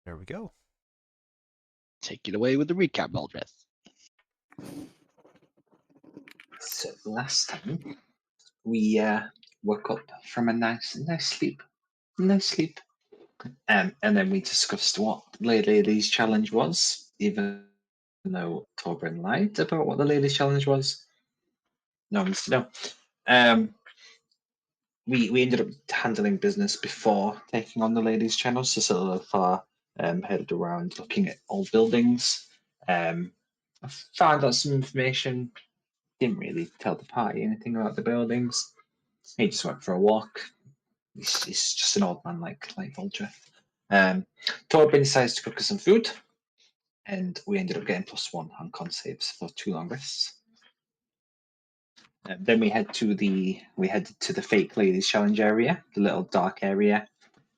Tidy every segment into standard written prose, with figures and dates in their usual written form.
There we go. Take it away with the recap, Valdreth. So last time we woke up from a nice sleep, and then we discussed what Ladies Challenge was, even though Torben lied about what the Ladies Challenge was. No one wants to know. We ended up handling business before taking on the Ladies Channel, so far headed around looking at old buildings. I found out some information. Didn't really tell the party anything about the buildings. He just went for a walk. He's just an old man like Vulture. Torben decides to cook us some food, and we ended up getting +1 on con saves for 2 long rests. Then we headed to the fake ladies challenge area, the little dark area.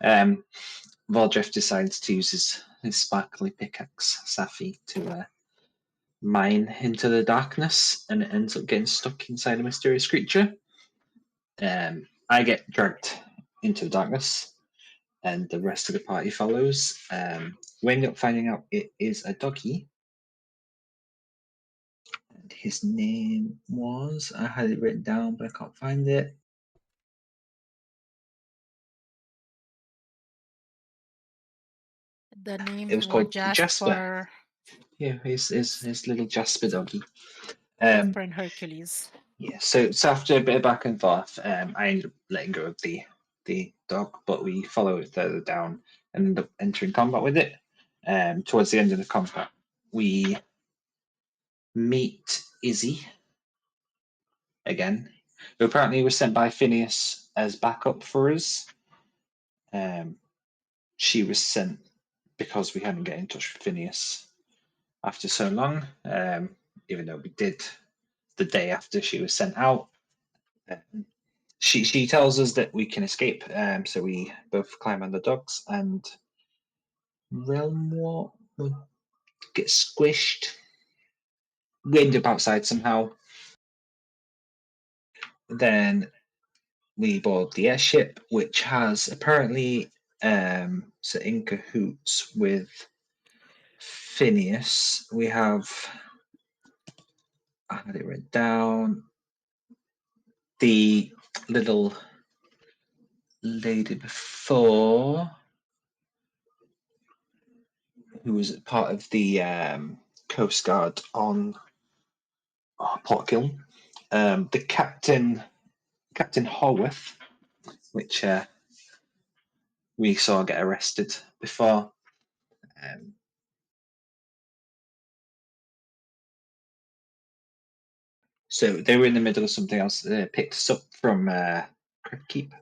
Valdreth decides to use his sparkly pickaxe, Safi, to mine into the darkness, and it ends up getting stuck inside a mysterious creature. I get dragged into the darkness, and the rest of the party follows. We end up finding out it is a doggy. And his name was, I had it written down, but I can't find it. The names It was were called Jasper, Jasper. Yeah, his little Jasper doggy. Jasper and Hercules. Yeah, so after a bit of back and forth, I ended up letting go of the dog, but we follow it further down and end up entering combat with it. Towards the end of the combat, we meet Izzy again, who apparently was sent by Phineas as backup for us. She was sent because we hadn't get in touch with Phineas after so long, even though we did the day after she was sent out. She tells us that we can escape, so we both climb on the dogs, and Realm War would get squished. We end up outside somehow. Then we board the airship, which has apparently so in cahoots with Phineas. We have, I had it written down, the little lady before who was part of the Coast Guard on Port Kiln. The Captain Haworth, which we saw get arrested before. So they were in the middle of something else. They picked us up from Keep.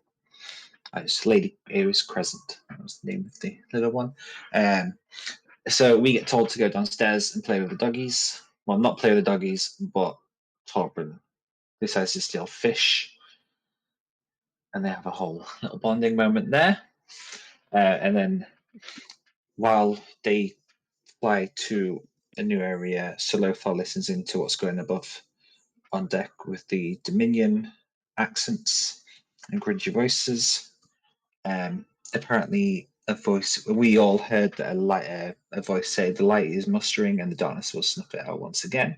It's Lady Aries Crescent. That was the name of the little one. So we get told to go downstairs and play with the doggies. Well, not play with the doggies, but Torben decides to steal fish. And they have a whole little bonding moment there. And then while they fly to a new area, Solothar listens into what's going above on deck with the Dominion accents and grungy voices. Apparently, we all heard that a voice say the light is mustering and the darkness will snuff it out once again.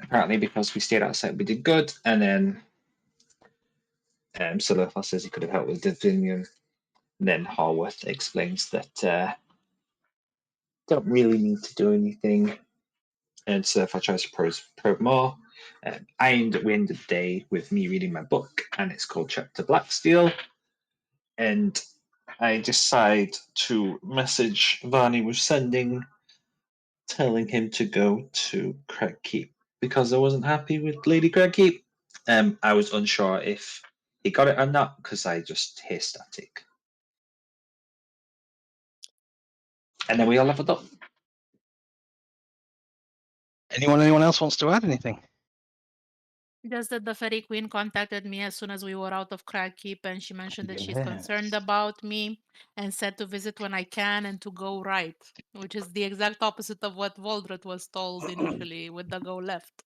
Apparently, because we stayed outside, we did good, and then Solothar says he could have helped with the Dominion. And then Haworth explains that don't really need to do anything. And so if I try to probe more, we ended the day with me reading my book, and it's called Chapter Blacksteel. And I decide to message Varney was sending, telling him to go to Cragkeep because I wasn't happy with Lady Cragkeep. I was unsure if he got it or not because I just hear static. And then we all leveled up. Anyone else wants to add anything? Just that the Fairy Queen contacted me as soon as we were out of Cragkeep, and she mentioned that she's Yes. concerned about me and said to visit when I can and to go right, which is the exact opposite of what Voldred was told initially with the go left.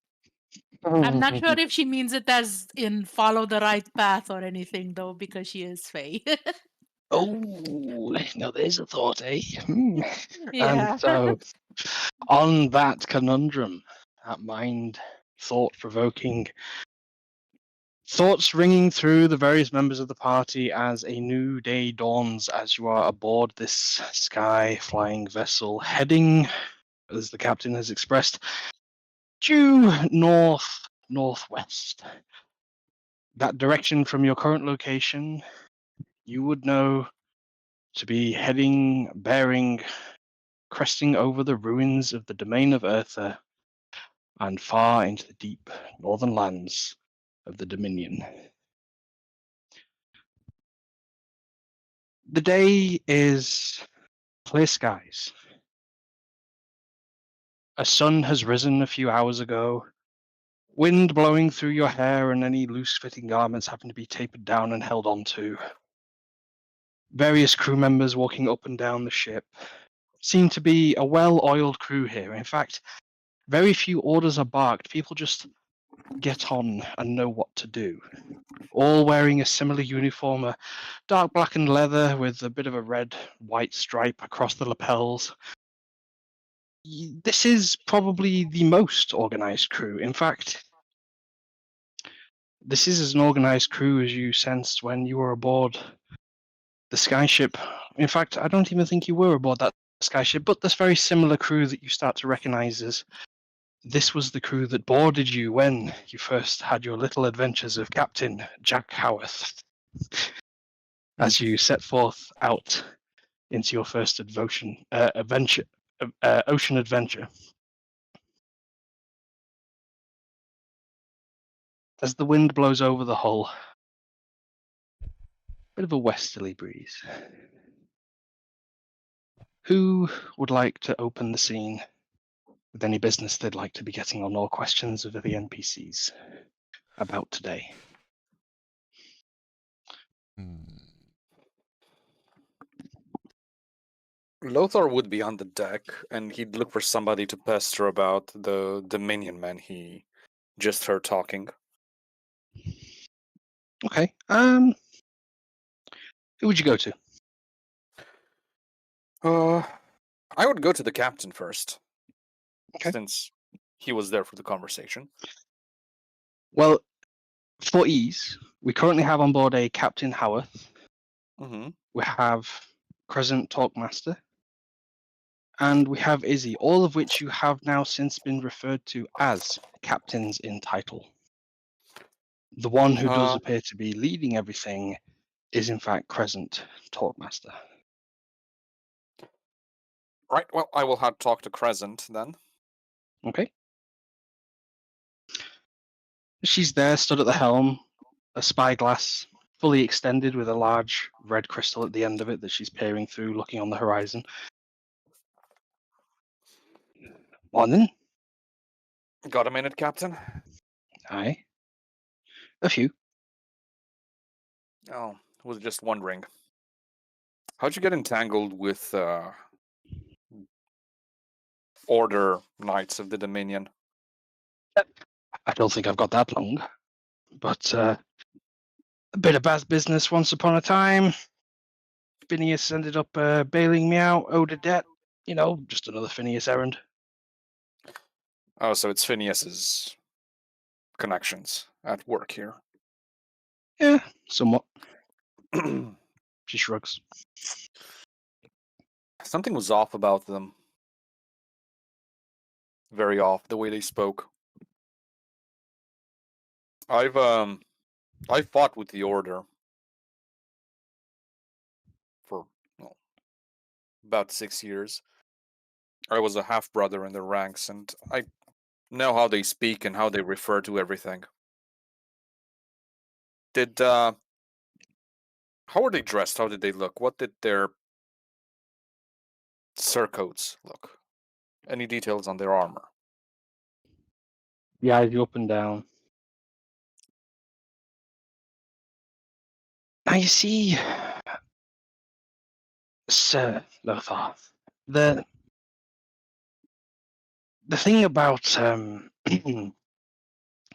I'm not sure if she means it as in follow the right path or anything, though, because she is Fae. Oh, now there's a thought, eh? And Yeah. so, on that conundrum, that mind thought-provoking thoughts ringing through the various members of the party as a new day dawns as you are aboard this sky-flying vessel heading, as the captain has expressed, due northwest. That direction from your current location, you would know to be heading, bearing, cresting over the ruins of the domain of Eartha and far into the deep northern lands of the Dominion. The day is clear skies. A sun has risen a few hours ago. Wind blowing through your hair and any loose-fitting garments happen to be tapered down and held onto. Various crew members walking up and down the ship. Seem to be a well-oiled crew here. In fact, very few orders are barked. People just get on and know what to do. All wearing a similar uniform, a dark blackened leather with a bit of a red-white stripe across the lapels. This is probably the most organized crew. In fact, this is as an organized crew as you sensed when you were aboard the skyship. In fact, I don't even think you were aboard that skyship, but this very similar crew that you start to recognize as this was the crew that boarded you when you first had your little adventures of Captain Jack Howarth. As you set forth out into your first ocean adventure. As the wind blows over the hull, bit of a westerly breeze. Who would like to open the scene with any business they'd like to be getting on or questions of the NPCs about today? Lothar would be on the deck, and he'd look for somebody to pester about the Dominion men he just heard talking. Okay. Who would you go to? I would go to the captain first, Okay. since he was there for the conversation. Well, for ease, we currently have on board a Captain Howarth. Mm-hmm. We have Crescent Talkmaster. And we have Izzy, all of which you have now since been referred to as captains in title. The one who does appear to be leading everything is in fact Crescent Talkmaster. Right, well, I will have to talk to Crescent then. Okay. She's there, stood at the helm, a spyglass fully extended with a large red crystal at the end of it that she's peering through, looking on the horizon. Morning. Got a minute, Captain? Aye. A few. Oh, was just wondering. How'd you get entangled with Order Knights of the Dominion? I don't think I've got that long, but a bit of bad business once upon a time. Phineas ended up bailing me out, owed a debt. You know, just another Phineas errand. Oh, so it's Phineas's connections at work here. Yeah, somewhat. She shrugs. Something was off about them. Very off, the way they spoke. I fought with the Order for about 6 years. I was a half-brother in the ranks, and I know how they speak and how they refer to everything. How were they dressed? How did they look? What did their surcoats look? Any details on their armor? The eyes you up and down. Now you see, Sir Lothar, the thing about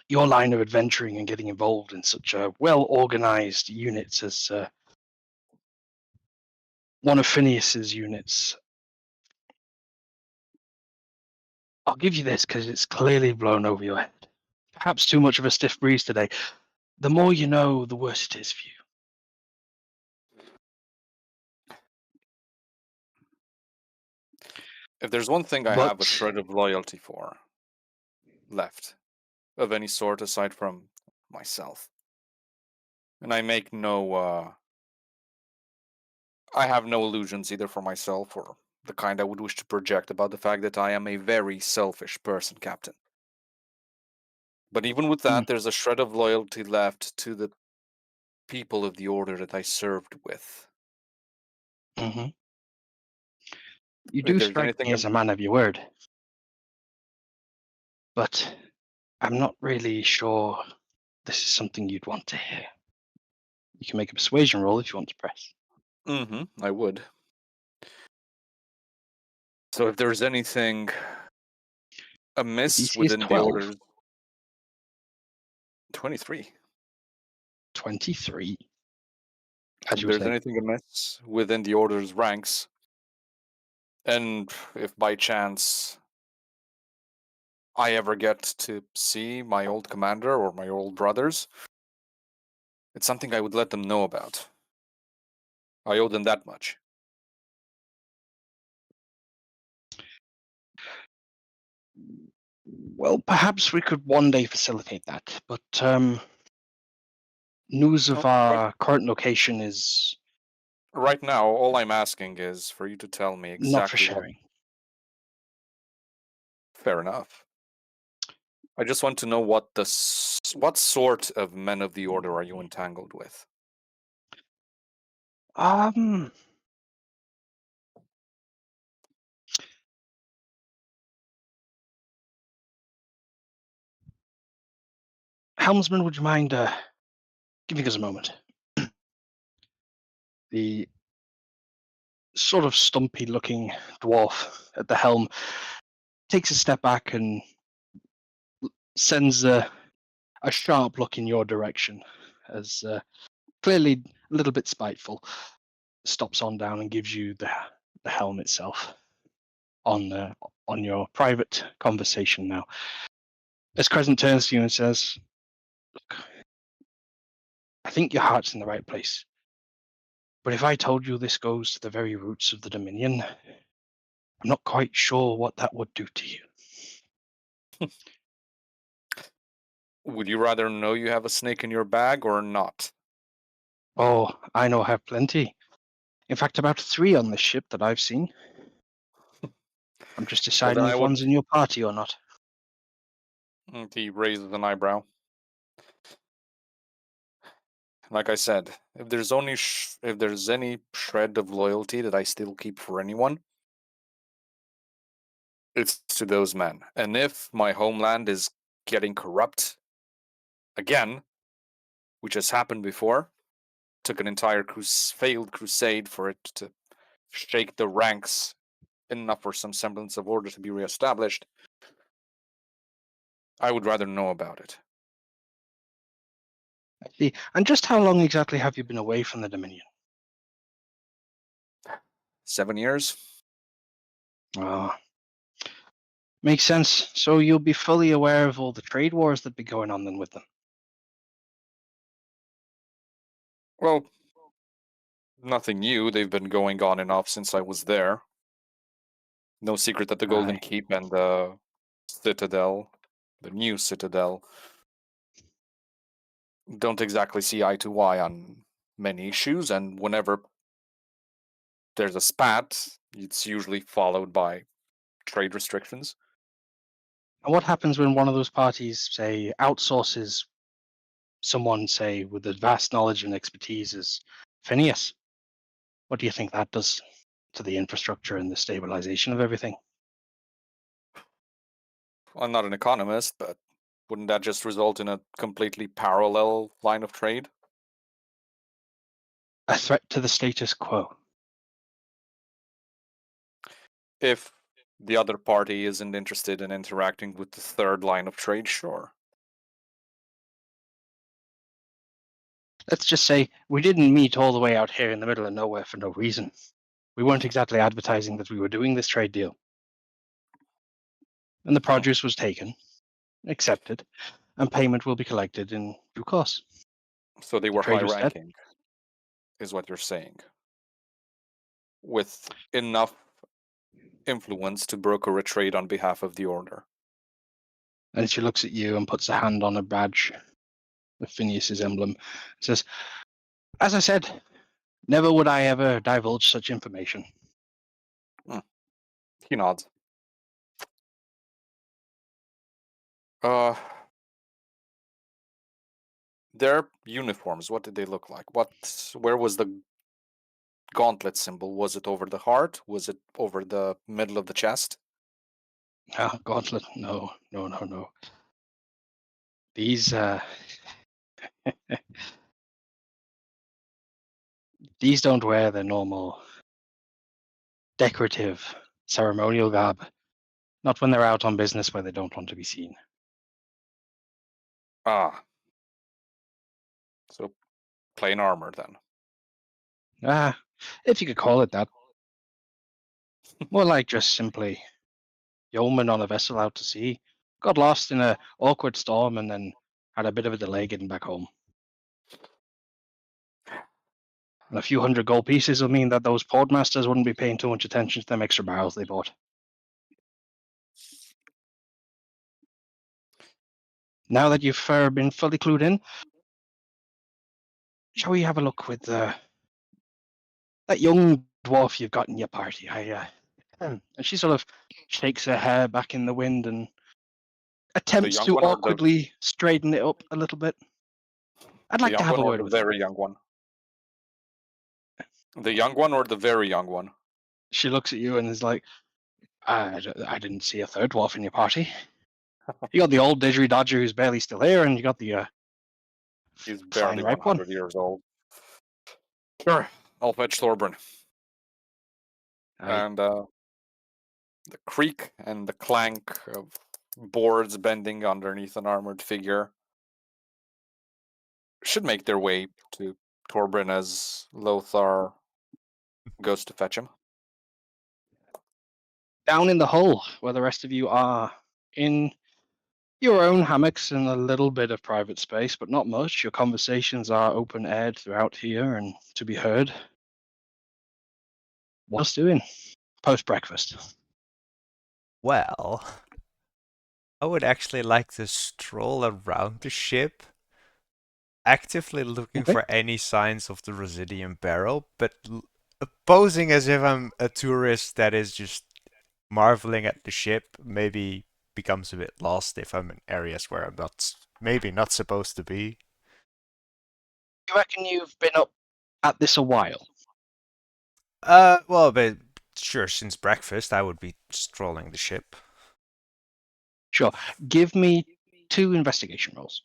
your line of adventuring and getting involved in such a well-organized units as one of Phineas's units. I'll give you this because it's clearly blown over your head. Perhaps too much of a stiff breeze today. The more you know, the worse it is for you. If there's one thing I have a But shred of loyalty for left, of any sort aside from myself, and I make no, I have no illusions either for myself or the kind I would wish to project about the fact that I am a very selfish person, Captain. But even with that, there's a shred of loyalty left to the people of the Order that I served with. mhm, you If do there's strike anything me as a man of your word. But I'm not really sure this is something you'd want to hear. You can make a persuasion roll if you want to press. I would. So if there's anything amiss DC is within the 12. Order's 23. 23. As If you were there's saying. anything amiss within the Order's ranks, and if by chance I ever get to see my old commander or my old brothers, it's something I would let them know about. I owe them that much. Well, perhaps we could one day facilitate that, but news of Oh, right, our current location is right now, all I'm asking is for you to tell me not for exactly what. sharing. Fair enough. I just want to know what sort of men of the Order are you entangled with? Um, Helmsman, would you mind giving us a moment? The sort of stumpy-looking dwarf at the helm takes a step back and sends a sharp look in your direction, as clearly a little bit spiteful, stops on down and gives you the helm itself on your private conversation now. As Crescent turns to you and says, "Look, I think your heart's in the right place. But if I told you this goes to the very roots of the Dominion, I'm not quite sure what that would do to you." Would you rather know you have a snake in your bag or not? Oh, I know I have plenty. In fact, about 3 on this ship that I've seen. I'm just Well, then deciding I if would. one's in your party or not. He raises an eyebrow. Like I said, if there's any shred of loyalty that I still keep for anyone, it's to those men. And if my homeland is getting corrupt again, which has happened before, took an entire failed crusade for it to shake the ranks enough for some semblance of order to be reestablished, I would rather know about it. I see. And just how long exactly have you been away from the Dominion? 7 years? Oh, makes sense. So you'll be fully aware of all the trade wars that be going on then with them. Well, nothing new. They've been going on and off since I was there. No secret that the Golden Aye. Keep and the Citadel, the new Citadel, don't exactly see eye to eye on many issues, and whenever there's a spat, it's usually followed by trade restrictions. And what happens when one of those parties, say, outsources someone, say, with a vast knowledge and expertise as Phineas? What do you think that does to the infrastructure and the stabilization of everything? I'm not an economist, but wouldn't that just result in a completely parallel line of trade? A threat to the status quo. If the other party isn't interested in interacting with the third line of trade, sure. Let's just say we didn't meet all the way out here in the middle of nowhere for no reason. We weren't exactly advertising that we were doing this trade deal. And the produce was taken, accepted, and payment will be collected in due course. So they The were trade high was dead. ranking, is what you're saying. With enough influence to broker a trade on behalf of the order. And she looks at you and puts a hand on a badge with Phineas's emblem. Says, as I said, never would I ever divulge such information. He nods. Their uniforms, what did they look like? Where was the gauntlet symbol? Was it over the heart? Was it over the middle of the chest? Ah, gauntlet. No. These these don't wear the normal decorative ceremonial garb. Not when they're out on business where they don't want to be seen. Ah. So plain armor then. Ah, if you could call it that. More like just simply yeoman on a vessel out to sea. Got lost in a awkward storm and then had a bit of a delay getting back home. And a few hundred gold pieces will mean that those portmasters wouldn't be paying too much attention to them extra barrels they bought. Now that you've been fully clued in, shall we have a look with that young dwarf you've got in your party? And she sort of shakes her hair back in the wind and attempts young to one or the awkwardly straighten it up a little bit. I'd like to young have one a or word the with you. very young one? The young one or the very young one? She looks at you and is like, I didn't see a third dwarf in your party. You got the old didgeridodger who's barely still here, and you got the He's fine barely ripe one. 100 years old. Sure, I'll fetch Thorburn. And the creak and the clank of boards bending underneath an armored figure should make their way to Torbrin as Lothar goes to fetch him. Down in the hull, where the rest of you are in your own hammocks and a little bit of private space, but not much. Your conversations are open aired throughout here and to be heard. What's doing post breakfast? Well, I would actually like to stroll around the ship, actively looking Okay. for any signs of the Residium barrel, but posing as if I'm a tourist that is just marveling at the ship. Maybe becomes a bit lost if I'm in areas where I'm maybe not supposed to be. You reckon you've been up at this a while? Well, but sure, since breakfast I would be strolling the ship. Sure. Give me 2 investigation rolls.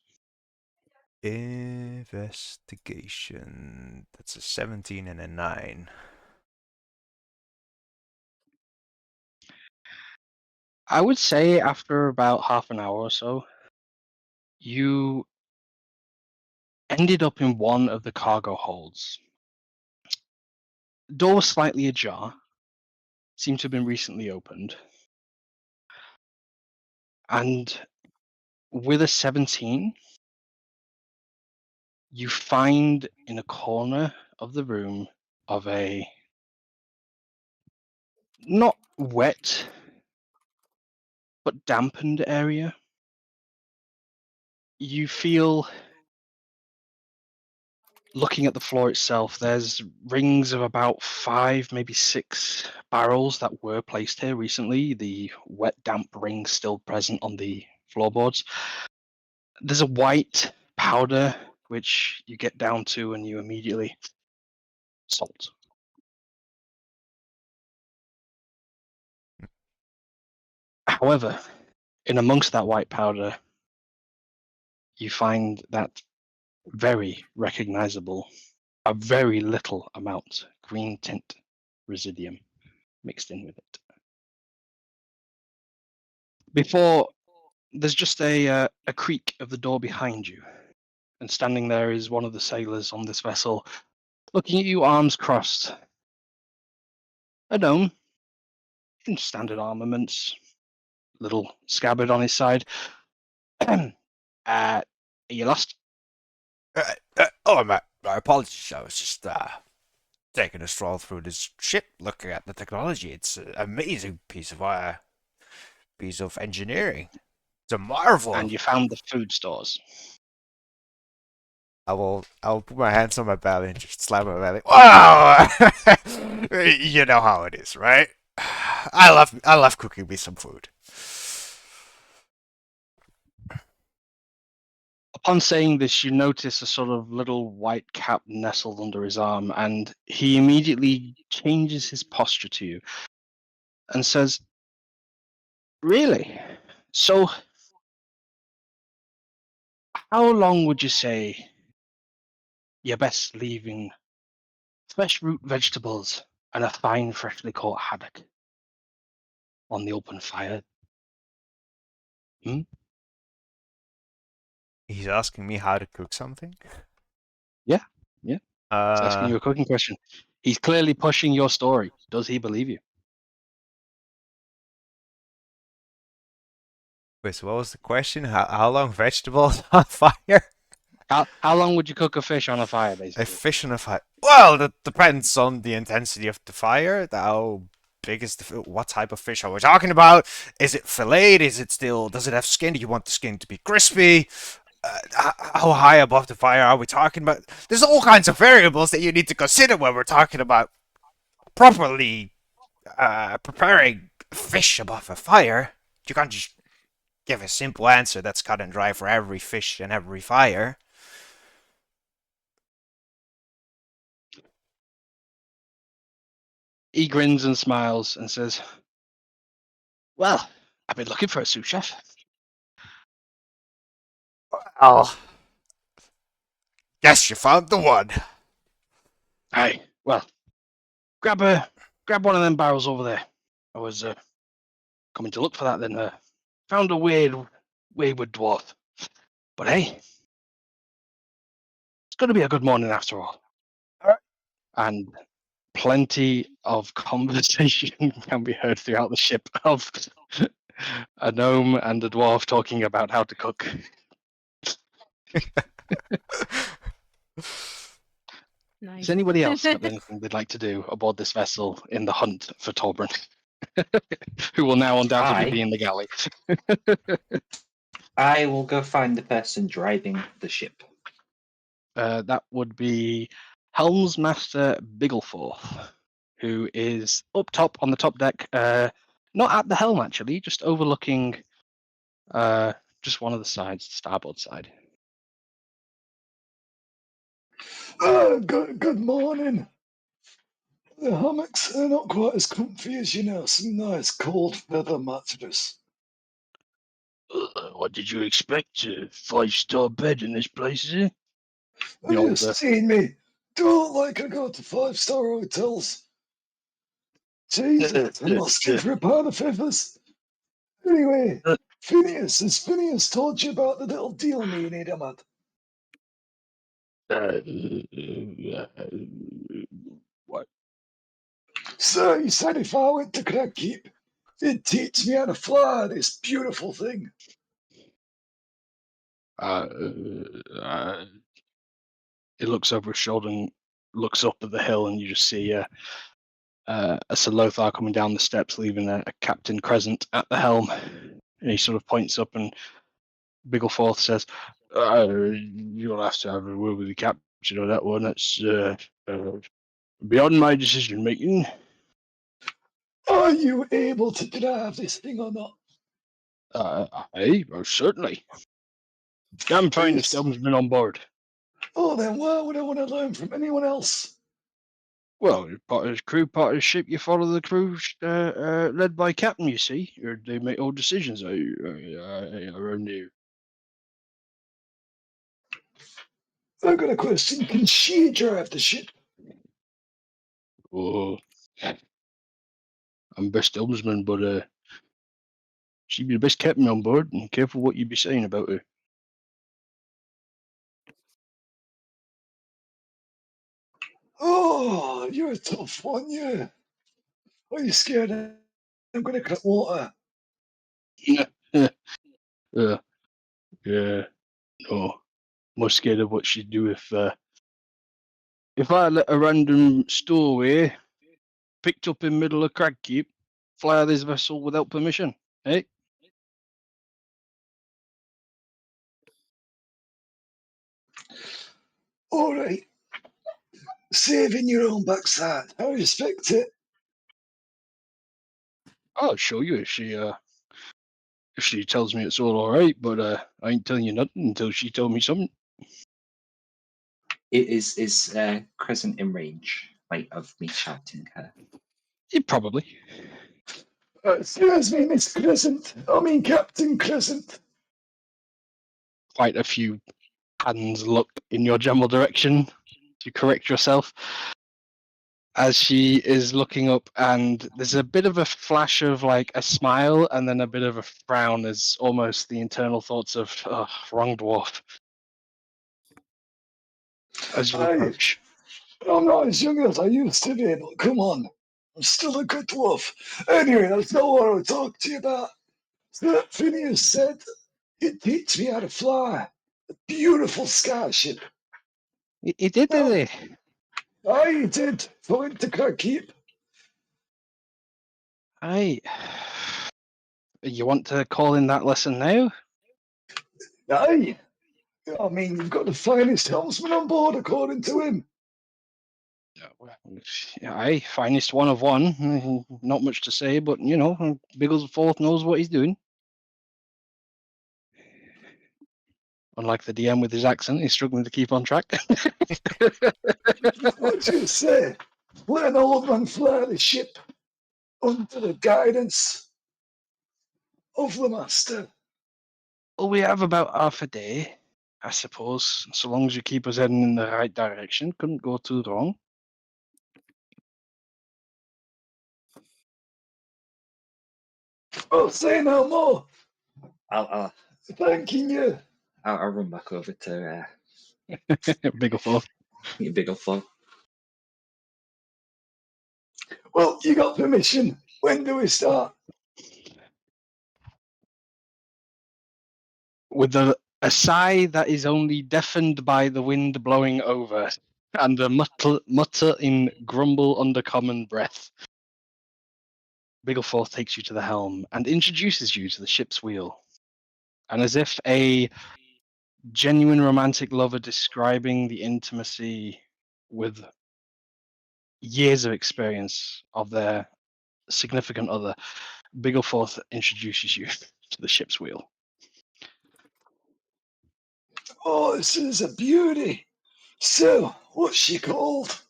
Investigation. That's a 17 and a 9. I would say after about half an hour or so, you ended up in one of the cargo holds. Door was slightly ajar, seemed to have been recently opened. And with a 17, you find in a corner of the room of a not wet but dampened area. You feel, looking at the floor itself, there's rings of about 5, maybe 6 barrels that were placed here recently. The wet, damp rings still present on the floorboards. There's a white powder which you get down to and you immediately salt. However, in amongst that white powder, you find that very recognizable, a very little amount green tint residium mixed in with it. Before, there's just a creak of the door behind you, and standing there is one of the sailors on this vessel, looking at you, arms crossed. A gnome in standard armaments, little scabbard on his side. Are you lost? My apologies. I was just taking a stroll through this ship, looking at the technology. It's an amazing piece of engineering. It's a marvel. And you found the food stores. I'll put my hands on my belly and just slap my belly. Wow! You know how it is, right? I love cooking me some food. Upon saying this, you notice a sort of little white cap nestled under his arm, and he immediately changes his posture to you and says, "Really? So, how long would you say you're best leaving fresh root vegetables and a fine, freshly caught haddock on the open fire?" He's asking me how to cook something? Yeah. He's asking you a cooking question. He's clearly pushing your story. Does he believe you? Wait, so what was the question? How long vegetables on fire? How long would you cook a fish on a fire, basically? A fish on a fire. Well, that depends on the intensity of the fire. How big is what type of fish are we talking about? Is it filleted? Is it still? Does it have skin? Do you want the skin to be crispy? How high above the fire are we talking about? There's all kinds of variables that you need to consider when we're talking about properly preparing fish above a fire. You can't just give a simple answer that's cut and dry for every fish and every fire. He grins and smiles and says, "Well, I've been looking for a sous chef." Oh, guess you found the one. Aye, well, grab one of them barrels over there. I was coming to look for that, then found a wayward dwarf. But hey, it's going to be a good morning after all. And plenty of conversation can be heard throughout the ship of a gnome and a dwarf talking about how to cook. Nice. Has anybody else got anything they'd like to do aboard this vessel in the hunt for Torbran? Who will now undoubtedly be in the galley. I will go find the person driving the ship. That would be Helmsmaster Biggleforth, who is up top on the top deck, not at the helm actually, just overlooking just one of the sides, the starboard side. Good morning. The hammocks are not quite as comfy as some nice cold feather mattress. What did you expect? A 5-star bed in this place, is it? Have you seen me? Do I look like I go to 5-star hotels? Jesus, I'm asking for a pound of feathers. Anyway, Phineas, has Phineas told you about the little deal me and him had? What? Sir, he said if I went to Cragkeep, he'd teach me how to fly this beautiful thing. He looks over his shoulder and looks up at the hill, and you just see a Salothar coming down the steps, leaving a Captain Crescent at the helm. And he sort of points up, and Biggleforth says, "You'll have to have a word with the captain on that one. That's beyond my decision making." Are you able to drive this thing or not? Aye, most certainly. Damn fine if Helmsman on board. Oh, then why would I want to learn from anyone else? Well, you're part of his crew, part of his ship. You follow the crew led by captain, you see. Or they make all decisions around you. I've got a question. Can she drive the ship? Oh, I'm best helmsman, but she'd be the best captain on board, and careful what you be saying about her. Oh, you're a tough one, you. Are you scared I'm gonna cut water? uh, yeah, no. More scared of what she'd do if I let a random stowaway picked up in middle of Cragkeep fly this vessel without permission, eh? All right. Saving your own backside. I respect it. I'll show you if she tells me it's all right, but I ain't telling you nothing until she told me something. Is Crescent in range, like, of me shouting her? Yeah, probably. Excuse me, Miss Crescent. I mean, Captain Crescent. Quite a few hands look in your general direction to correct yourself as she is looking up, and there's a bit of a flash of like a smile and then a bit of a frown as almost the internal thoughts of wrong dwarf as you approach. I'm not as young as I used to be, but come on. I'm still a good dwarf. Anyway, that's not what I want to talk to you about. So Phineas said he'd teach me how to fly. A beautiful skyship. He did, did he? I did. I went to Cragkeep. Aye. You want to call in that lesson now? Aye. I mean, you've got the finest helmsman on board, according to him. Aye, finest one of one. Not much to say, but you know, Bigglesforth knows what he's doing. Unlike the DM with his accent, he's struggling to keep on track. What'd you say? Let an old man fly the ship under the guidance of the master. Well, we have about half a day, I suppose. So long as you keep us heading in the right direction, couldn't go too wrong. Oh, say no more. I'll Thanking you. I'll run back over to Bigglesforth. Biggleflow. Well, you got permission. When do we start? With a sigh that is only deafened by the wind blowing over, and a mutter in grumble under common breath. Bigglesforth takes you to the helm and introduces you to the ship's wheel. And as if a genuine romantic lover describing the intimacy with years of experience of their significant other, Bigglesforth introduces you to the ship's wheel. Oh, this is a beauty. So, what's she called?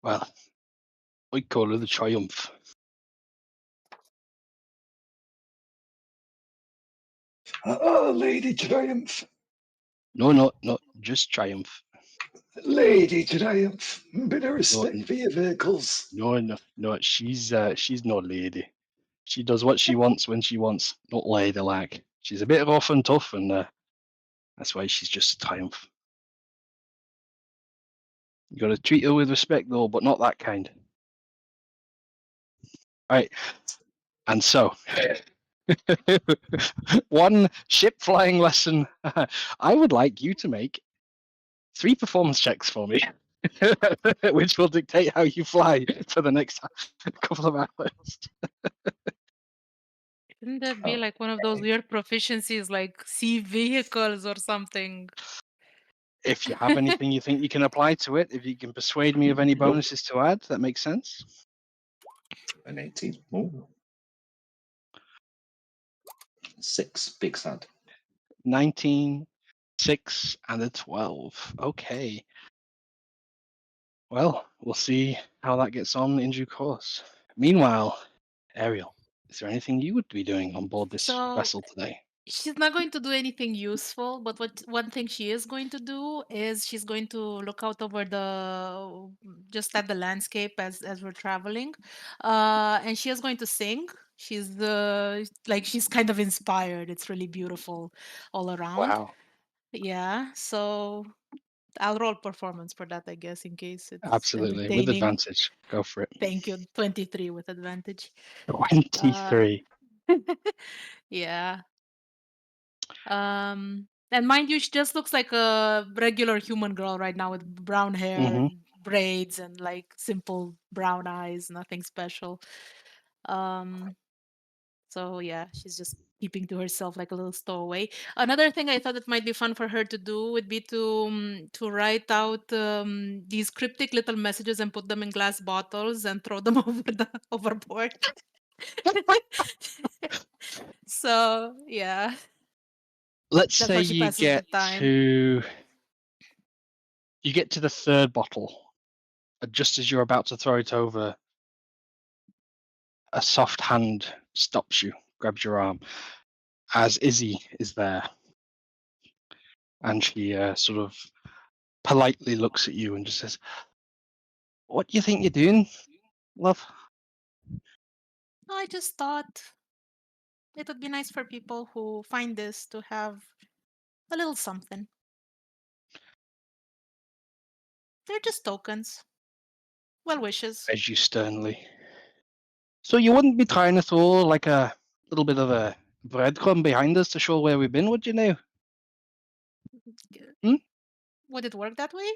Well, I call her the Triumph. Lady Triumph. No, just Triumph. Lady Triumph. Bit of respect n- for your vehicles. No, she's no lady. She does what she wants when she wants, not ladylike. She's a bit rough and tough, and that's why she's just Triumph. You got to treat her with respect, though, but not that kind. Right, and so one ship flying lesson. I would like you to make 3 performance checks for me, which will dictate how you fly for the next couple of hours. Shouldn't that be Oh, like one of those weird proficiencies like sea vehicles or something? If you have anything you think you can apply to it, if you can persuade me of any bonuses to add, that makes sense. an 18. Ooh. 6. Big sad. 19, 6, and a 12. Okay. Well, we'll see how that gets on in due course. Meanwhile, Ariel, is there anything you would be doing on board this So vessel today? she's not going to do anything useful, but what one thing she is going to do is she's going to look out over the just at the landscape as we're traveling, and she is going to sing. She's like she's kind of inspired. It's really beautiful all around. Wow. Yeah. So I'll roll performance for that, I guess, in case it's Absolutely, with entertaining. advantage. Go for it. Thank you. 23 with advantage. 23. Yeah. And mind you, she just looks like a regular human girl right now with brown hair Mm-hmm. and braids and like simple brown eyes, nothing special. Um, so yeah, she's just keeping to herself like a little stowaway. Another thing I thought it might be fun for her to do would be to write out these cryptic little messages and put them in glass bottles and throw them overboard. So yeah, Let's that's say how she passes the time. you get to the third bottle, and just as you're about to throw it over, a soft hand stops you, grabs your arm, as Izzy is there, and she sort of politely looks at you and just says, "What do you think you're doing, love?" I just thought it would be nice for people who find this to have a little something. They're just tokens. Well wishes. As you sternly. So you wouldn't be trying to throw like a little bit of a breadcrumb behind us to show where we've been, would you now? Hmm? Would it work that way?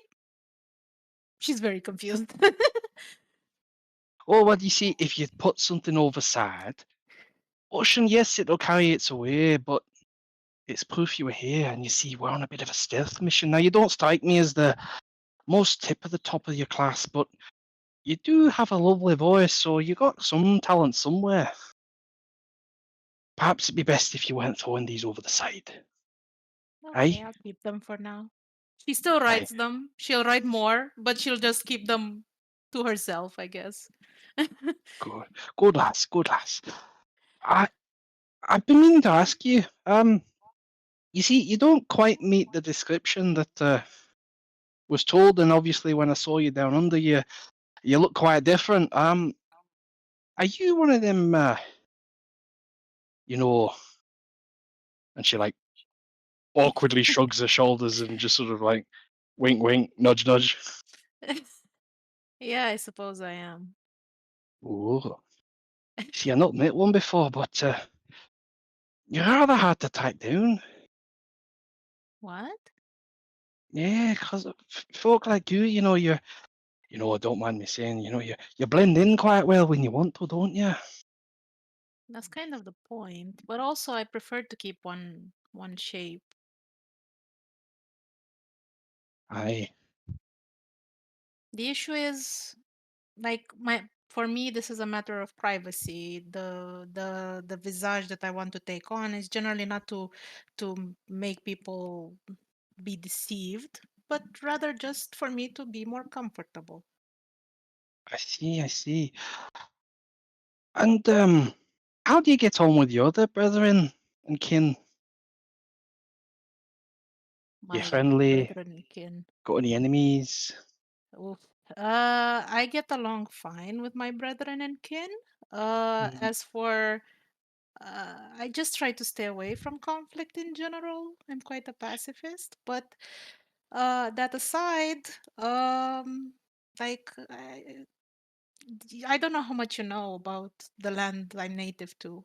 She's very confused. Or what do you see if you put something overside? Ocean, yes, it'll carry its away, but it's proof you were here, and you see we're on a bit of a stealth mission. Now you don't strike me as the most tip of the top of your class, but you do have a lovely voice, so you got some talent somewhere. Perhaps it'd be best if you weren't throwing these over the side. Okay, Aye? I'll keep them for now. She still Aye. writes them. She'll write more, but she'll just keep them to herself, I guess. Good. Good lass, good lass. I've been meaning to ask you, you see, you don't quite meet the description that was told, and obviously when I saw you down under, you look quite different. Are you one of them, you know? And she like awkwardly shrugs her shoulders and just sort of like wink, wink, nudge, nudge. Yeah, I suppose I am. Ooh. See, I've not met one before, but you're rather hard to track down. What? Yeah, because folk like you know, don't mind me saying, you blend in quite well when you want to, don't you? That's kind of the point. But also I prefer to keep one shape. Aye. The issue is like my for me this is a matter of privacy. The visage that I want to take on is generally not to make people be deceived, but rather just for me to be more comfortable. I see, I see. And how do you get on with your other brethren and kin? You My friendly? brethren and kin. Got any enemies? Oof. I get along fine with my brethren and kin. Mhm. As for I just try to stay away from conflict in general. I'm quite a pacifist, but that aside, like I don't know how much you know about the land I'm native to.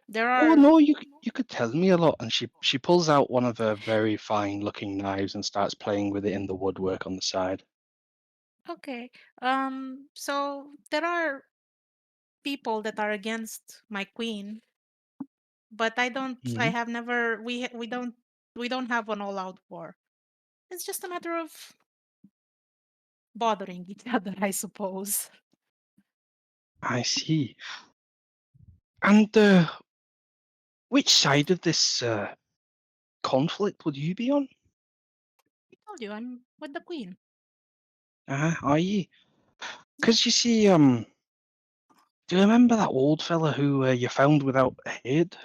There Oh are no, you could tell me a lot. And she pulls out one of her very fine looking knives and starts playing with it in the woodwork on the side. okay. So there are people that are against my queen, but I don't. I Mhm. have never. We don't. We don't have an all-out war. It's just a matter of bothering each other, I suppose. I see. And which side of this conflict would you be on? I told you I'm with the queen. Are you? Yeah. Because you see, do you remember that old fella who you found without a head?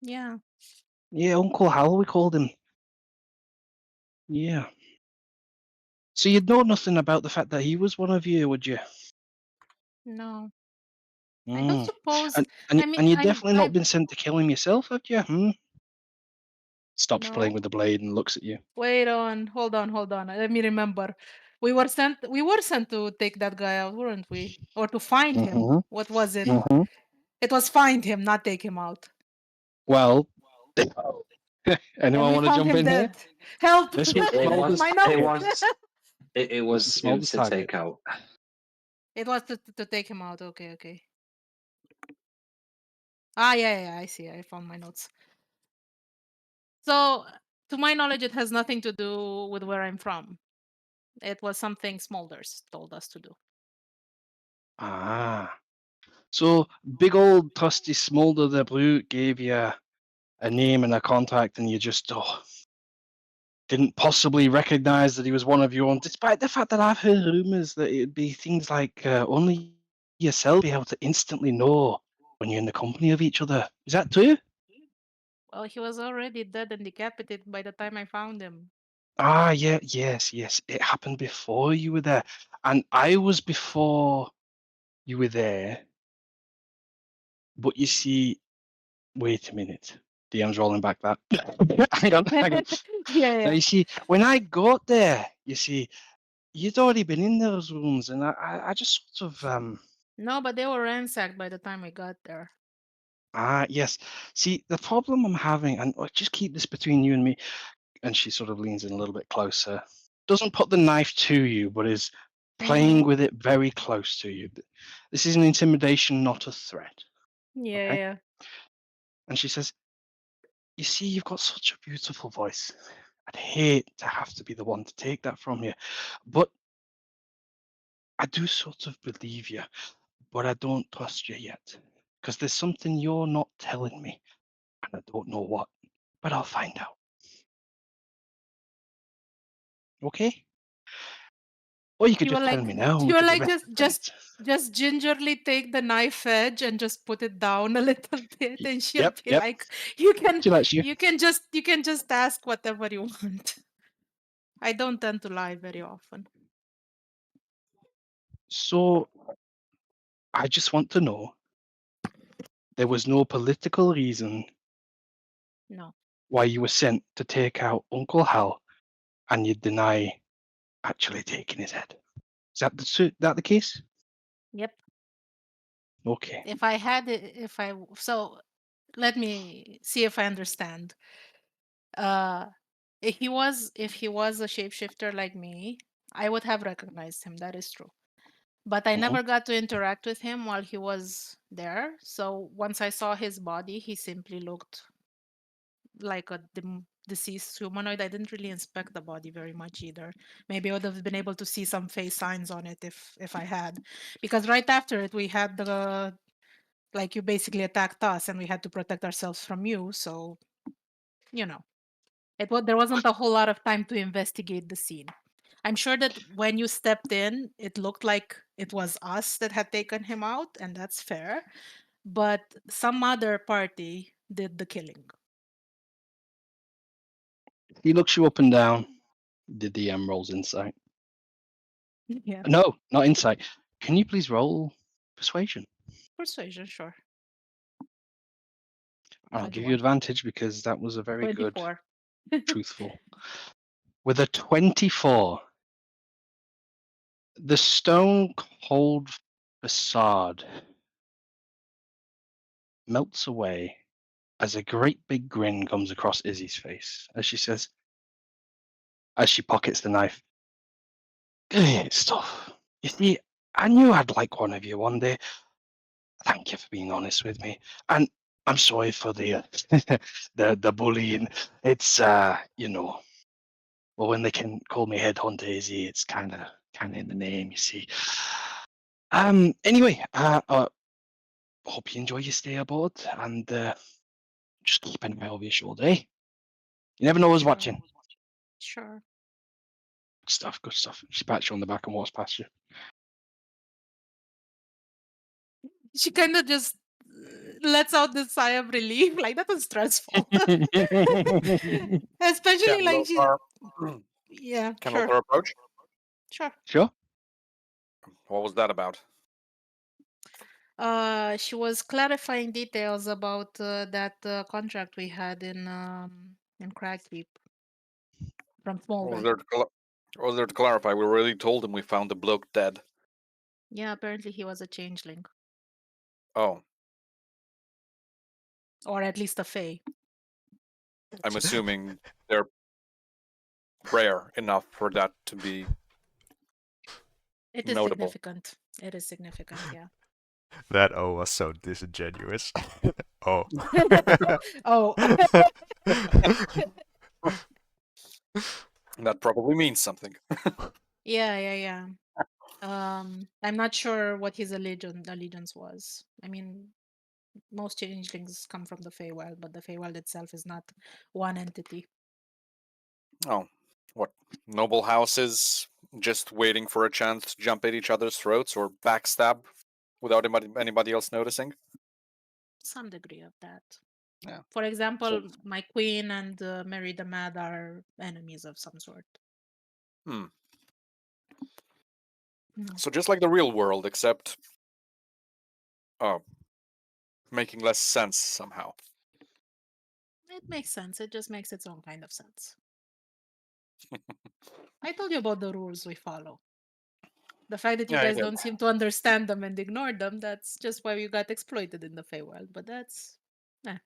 Yeah. Yeah, Uncle Hal, we called him. Yeah. So you'd know nothing about the fact that he was one of you, would you? No. I don't Mm. suppose. And and I y- mean, and you've I'm. definitely not been sent to kill him yourself, have you? Hmm? stops playing No. with the blade and looks at you. Wait on. Hold on. Hold on. Let me remember. We were sent to take that guy out, weren't we? Or to find him. Mm-hmm. What was it? Mm-hmm. It was find him, not take him out. Well, And anyone we want to found jump him in here? dead. Help! This It, was it was. Smolder's My It target. was. It was. This is It was Smolder's to target. take out. It was to take him out. Okay, okay. Ah, yeah, I see. I found my notes. So, to my knowledge, it has nothing to do with where I'm from. It was something Smolders told us to do. Ah. So big old trusty Smolder the Brute gave you a name and a contact, and you just didn't possibly recognize that he was one of your own, despite the fact that I've heard rumors that it'd be things like only yourself be able to instantly know when you're in the company of each other. Is that true? Well, he was already dead and decapitated by the time I found him. Ah, yeah, yes. It happened before you were there, and I was before you were there. But you see, wait a minute. DM's rolling back that. hang on. Now, Yeah. you see, when I got there, you see, you'd already been in those rooms, and I just sort of No, but they were ransacked by the time we got there. yes. See, the problem I'm having, and just keep this between you and me, and she sort of leans in a little bit closer. Doesn't put the knife to you, but is playing with it very close to you. This is an intimidation, not a threat. Okay? Yeah. And she says, "You see, you've got such a beautiful voice. I'd hate to have to be the one to take that from you, but I do sort of believe you, but I don't trust you yet. Because there's something you're not telling me, and I don't know what, but I'll find out. Okay? Or you could You were just tell like, me now, and you we were could be like, best friends." just gingerly take the knife edge and just put it down a little bit, and she'll be Yep. like, you can, She lets you. you can just ask whatever you want. I don't tend to lie very often. So I just want to know there was no political reason No. why you were sent to take out Uncle Hal, and you deny actually taking his head. Is that the case? Yep. Okay. If I had it, so let me see if I understand. Uh, if he was a shapeshifter like me, I would have recognized him. That is true. But I Mhm. never got to interact with him while he was there. So once I saw his body, he simply looked like a deceased humanoid. I didn't really inspect the body very much either. Maybe I would have been able to see some face signs on it if I had, because right after it we had the like you basically attacked us and we had to protect ourselves from you. So you know, there wasn't a whole lot of time to investigate the scene. I'm sure that when you stepped in, it looked like it was us that had taken him out, and that's fair. But some other party did the killing. He looks you up and down. The DM rolls insight. Yeah, No, not insight. Can you please roll persuasion? persuasion, sure. I'll Good give you one. advantage because that was a very good, 24. truthful. With a 24, the stone cold facade melts away as a great big grin comes across Izzy's face as she says, as she pockets the knife, "Great stuff. You see, I knew I'd like one of you one day. Thank you for being honest with me. And I'm sorry for the the bullying. It's well, when they can call me Headhunter Izzy, it's kinda in the name, you see. Anyway, hope you enjoy your stay aboard, and just keep an eye over your shoulder, eh? You never know who's Sure. watching. Sure. Good stuff. She pats you on the back and walks past you. She kind of just lets out this sigh of relief. Like, that was stressful. Especially Can like she, Lothar, yeah, can sure. Lothar approach? Sure. Sure. What was that about? She was clarifying details about that contract we had in Cragkeep from What was Smolder. there to what was there to clarify? We already told him we found the bloke dead. Yeah, apparently he was a changeling, Oh, or at least a fae. I'm assuming they're rare enough for that to be It is notable. significant. It is significant, yeah. That O was so disingenuous. Oh. Oh, That probably means something. yeah. I'm not sure what his allegiance was. I mean, most changelings come from the Feywild, but the Feywild itself is not one entity. Oh, what? Noble houses just waiting for a chance to jump at each other's throats or backstab without anybody else noticing? Some degree of that. Yeah. For example, my queen and Mary the Mad are enemies of some sort. Hmm. Hmm. So just like the real world, except making less sense somehow. It makes sense. It just makes its own kind of sense. I told you about the rules we follow. The fact that you Yeah, guys don't seem to understand them and ignore them, that's just why you got exploited in the Feywild. But that's... I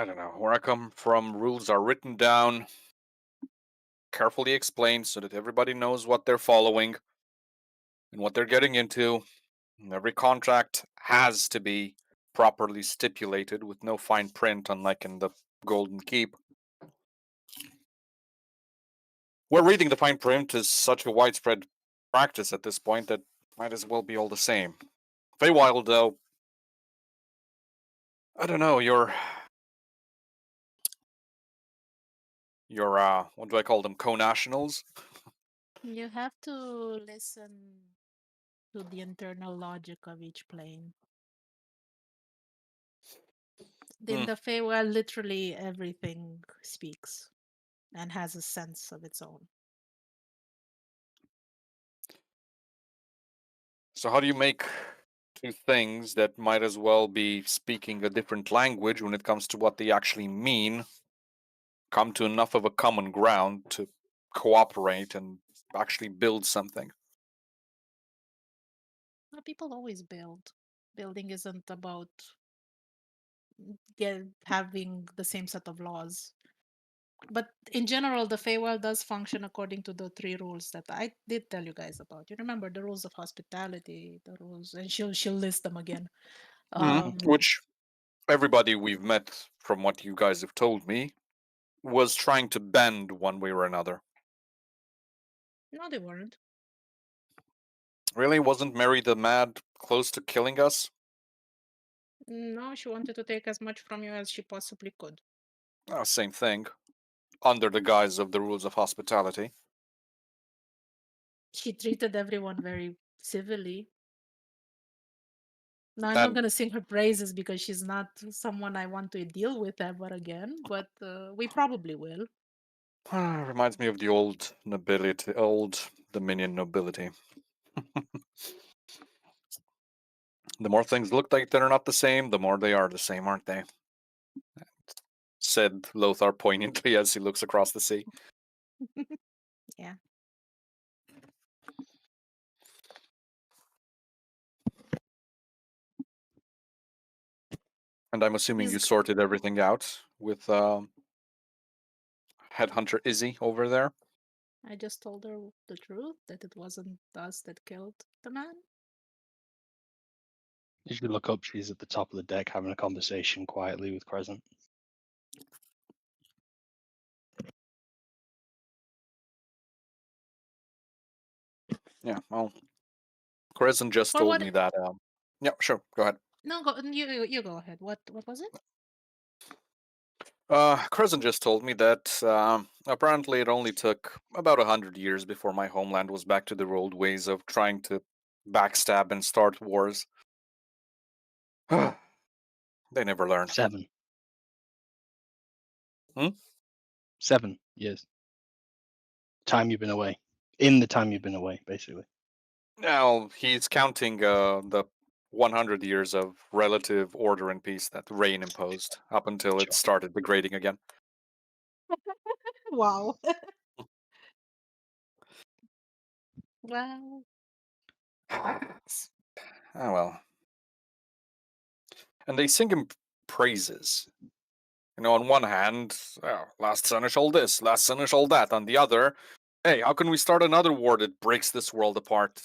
don't know. Where I come from, rules are written down, carefully explained so that everybody knows what they're following and what they're getting into. And every contract has to be properly stipulated with no fine print, unlike in the Golden Keep. Where reading the fine print is such a widespread practice at this point that might as well be all the same. Feywild, though, I don't know, your what do I call them, co-nationals? You have to listen to the internal logic of each plane. In the Feywild, literally everything speaks and has a sense of its own. So how do you make two things that might as well be speaking a different language when it comes to what they actually mean come to enough of a common ground to cooperate and actually build something? Well, people always build. Building isn't about having the same set of laws. But in general, the Feywild does function according to the 3 rules that I did tell you guys about. You remember the rules of hospitality, the rules, and she'll list them again. Which everybody we've met, from what you guys have told me, was trying to bend one way or another. No, they weren't. Really? Wasn't Mary the Mad close to killing us? No, she wanted to take as much from you as she possibly could. Same thing. Under the guise of the rules of hospitality. She treated everyone very civilly. Now, I'm not And going to sing her praises because she's not someone I want to deal with ever again, but we probably will. reminds me of the old nobility, old Dominion nobility. The more things look like they're not the same, the more they are the same, aren't they? Said Lothar poignantly as he looks across the sea. Yeah. And I'm assuming you He's- sorted everything out with Headhunter Izzy over there. I just told her the truth, that it wasn't us that killed the man. As you look up, she's at the top of the deck having a conversation quietly with Crescent. Yeah, well, Crescent just For told what? me that. Yeah, sure, go ahead. No, you go ahead. What was it? Crescent just told me that apparently it only took about 100 years before my homeland was back to their old ways of trying to backstab and start wars. They never learn. 7. Hmm? 7 years. Time you've been away. In the time you've been away, basically. Now he's counting the 100 years of relative order and peace that rain imposed up until it Sure. started degrading again. Wow. Wow. Ah, well. And they sing him praises. On one hand, oh, last Senesh all this, last Senesh all that. On the other, hey, how can we start another war that breaks this world apart?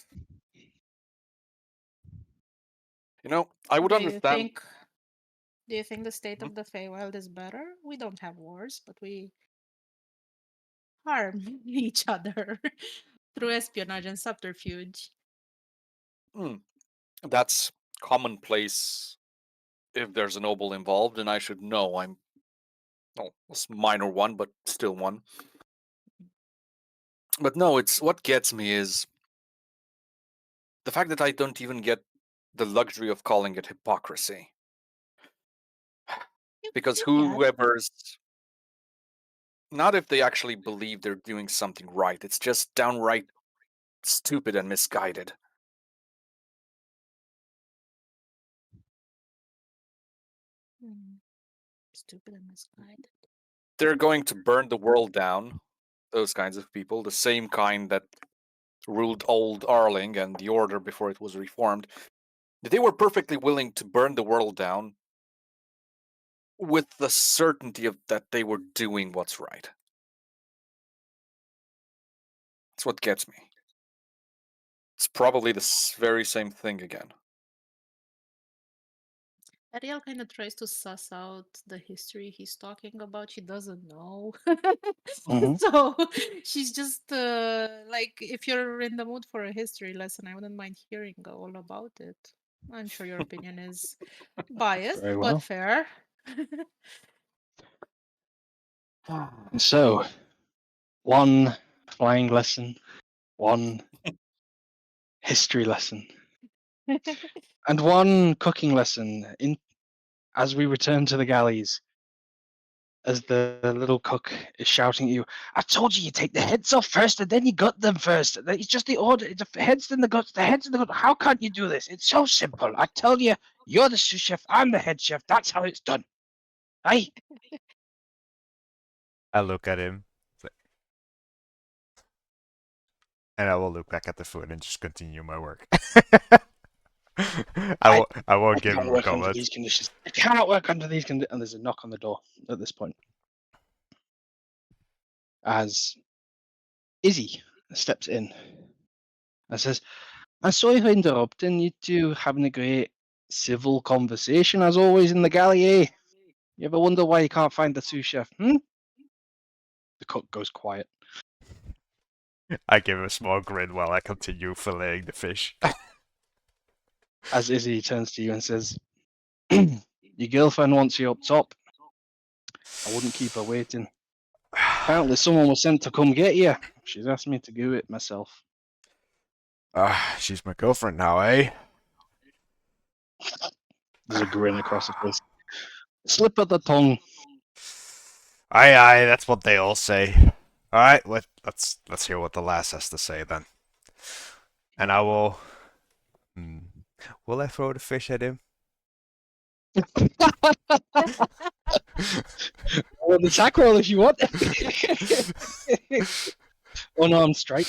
I would Do you understand. think do you think the state of the Feywild is better? We don't have wars, but we harm each other through espionage and subterfuge. Hmm, that's commonplace if there's a noble involved, and I should know I'm, well, a minor one, but still one. But no, it's what gets me is the fact that I don't even get the luxury of calling it hypocrisy. Because You can. whoever's, not if they actually believe they're doing something right, it's just downright stupid and misguided. Stupid and misguided. They're going to burn the world down, those kinds of people, the same kind that ruled old Arling and the Order before it was reformed. They were perfectly willing to burn the world down with the certainty of that they were doing what's right. That's what gets me. It's probably the very same thing again. Ariel kind of tries to suss out the history he's talking about. She doesn't know. Mhm. So she's just like, if you're in the mood for a history lesson, I wouldn't mind hearing all about it. I'm sure your opinion is biased, Very but well. fair. So, one flying lesson, one history lesson, and one cooking lesson as we return to the galleys. As the little cook is shouting at you, I told you take the heads off first and then you gut them first. It's just the order. It's the heads then the guts, the heads and the guts. How can't you do this? It's so simple. I tell you, you're the sous chef, I'm the head chef. That's how it's done. Aye. I look at him, and I will look back at the food and just continue my work. I won't give can't him a work under comment. these conditions. I cannot work under these conditions. And there's a knock on the door at this point. As Izzy steps in and says, I'm sorry for interrupting. You two having a great civil conversation as always in the galley, eh? You ever wonder why you can't find the sous chef? The cook goes quiet. I give him a small grin while I continue filleting the fish. As Izzy turns to you and says, your girlfriend wants you up top. I wouldn't keep her waiting. Apparently someone was sent to come get you. She's asked me to do it myself. She's my girlfriend now, eh? There's a grin across her face. Slip of the tongue. Aye, that's what they all say. All right, let's hear what the lass has to say then. And I will. Will I throw the fish at him? Well, the attack roll if you want. Unarmed strike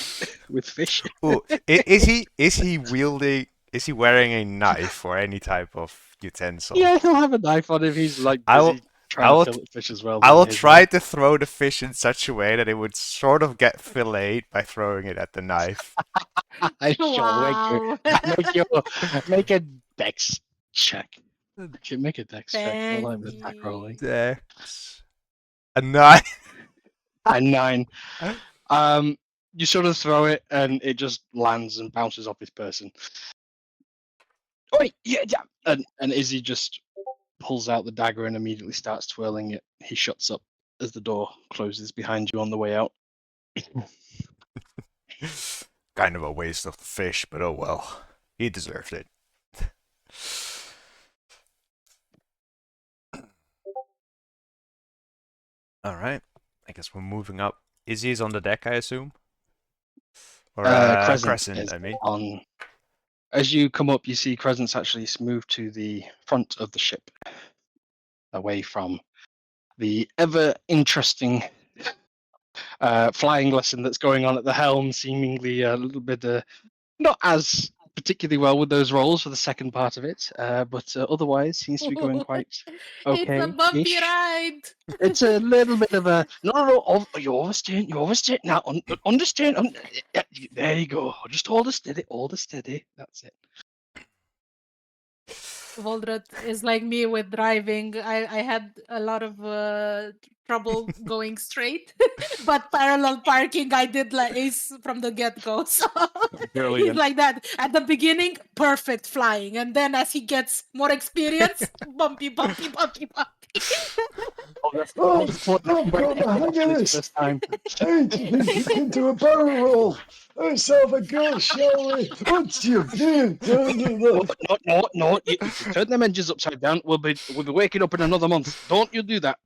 with fish. Ooh, is he wielding? Is he wearing a knife or any type of utensil? Yeah, he'll have a knife on him. He's like I will- busy trying to fillet fish as well. I will doing his try to throw the fish in such a way that it would sort of get filleted by throwing it at the knife. Sure, Wow. make a dex check. Make a dex check. I like this attack Fancy. rolling. Dex. A knife. A 9. You sort of throw it and it just lands and bounces off his person. Oh, yeah. And Izzy just pulls out the dagger and immediately starts twirling it. He shuts up as the door closes behind you on the way out. Kind of a waste of the fish, but oh well. He deserved it. Alright. I guess we're moving up. Izzy's on the deck, I assume? Or Crescent Crescent, is I mean. on As you come up, you see Crescent's actually moved to the front of the ship, away from the ever interesting flying lesson that's going on at the helm, seemingly a little bit not as particularly well with those rolls for the second part of it, but otherwise seems to be going quite It's a bumpy okay-ish. ride. It's a little bit of a no. You oversteering. You oversteering. Now understand. There you go. Just hold it steady. Hold it steady. That's it. Voldrat is like me with driving. I had a lot of trouble going straight, but parallel parking I did like ace from the get go. So he's Brilliant. like that at the beginning, perfect flying, and then as he gets more experience, bumpy, bumpy, bumpy, bumpy. Oh, I've got the hang of this. First time. Hey, do you think you can do a barrel roll? Let's have a go, shall we? What's your beer? No. If you turn them engines upside down, we'll be waking up in another month. Don't you do that.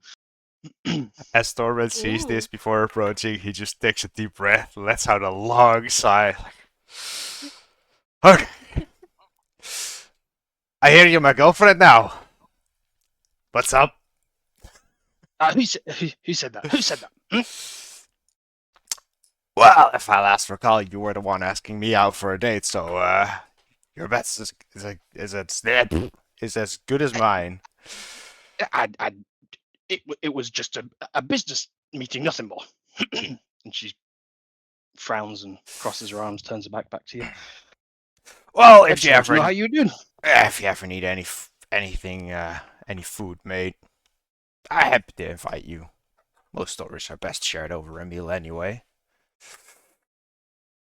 As Thorvald sees this Ooh. before approaching, he just takes a deep breath, lets out a long sigh. Okay. I hear you're my girlfriend now. What's up? Who said that? Who said that? Well, if I last recall, you were the one asking me out for a date, so your bet is as good as mine. It was just a business meeting, nothing more. And she frowns and crosses her arms, turns her back to you. Well, I if just you want to know ever how you doing. if you ever need anything, any food made, I'm happy to invite you. Most stories are best shared over a meal anyway.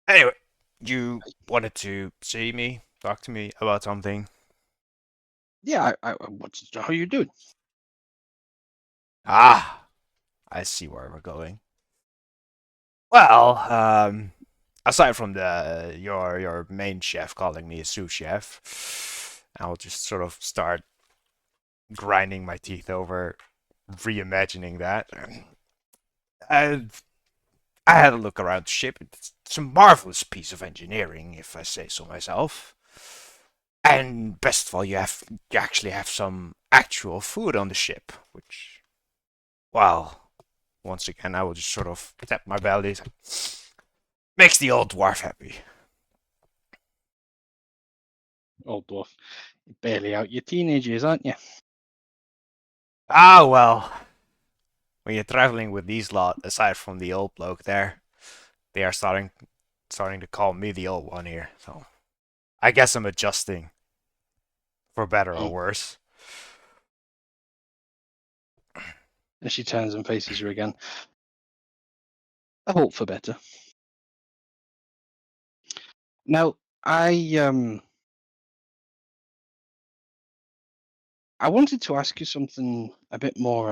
Anyway, you wanted to see me, talk to me about something. Yeah, I want to know how you doing. Ah, I see where we're going. Well, aside from your main chef calling me a sous chef, I'll just sort of start grinding my teeth over reimagining that. And I had a look around the ship. It's a marvelous piece of engineering, if I say so myself. And best of all, you actually have some actual food on the ship, which, well, once again, I will just sort of tap my belly. Makes the old dwarf happy. Old dwarf. You're barely out your teenage years, aren't you? Ah, well, when you're traveling with these lot, aside from the old bloke there, they are starting to call me the old one here. So I guess I'm adjusting, for better or worse. And she turns and faces you again. I hope for better. Now, I wanted to ask you something a bit more,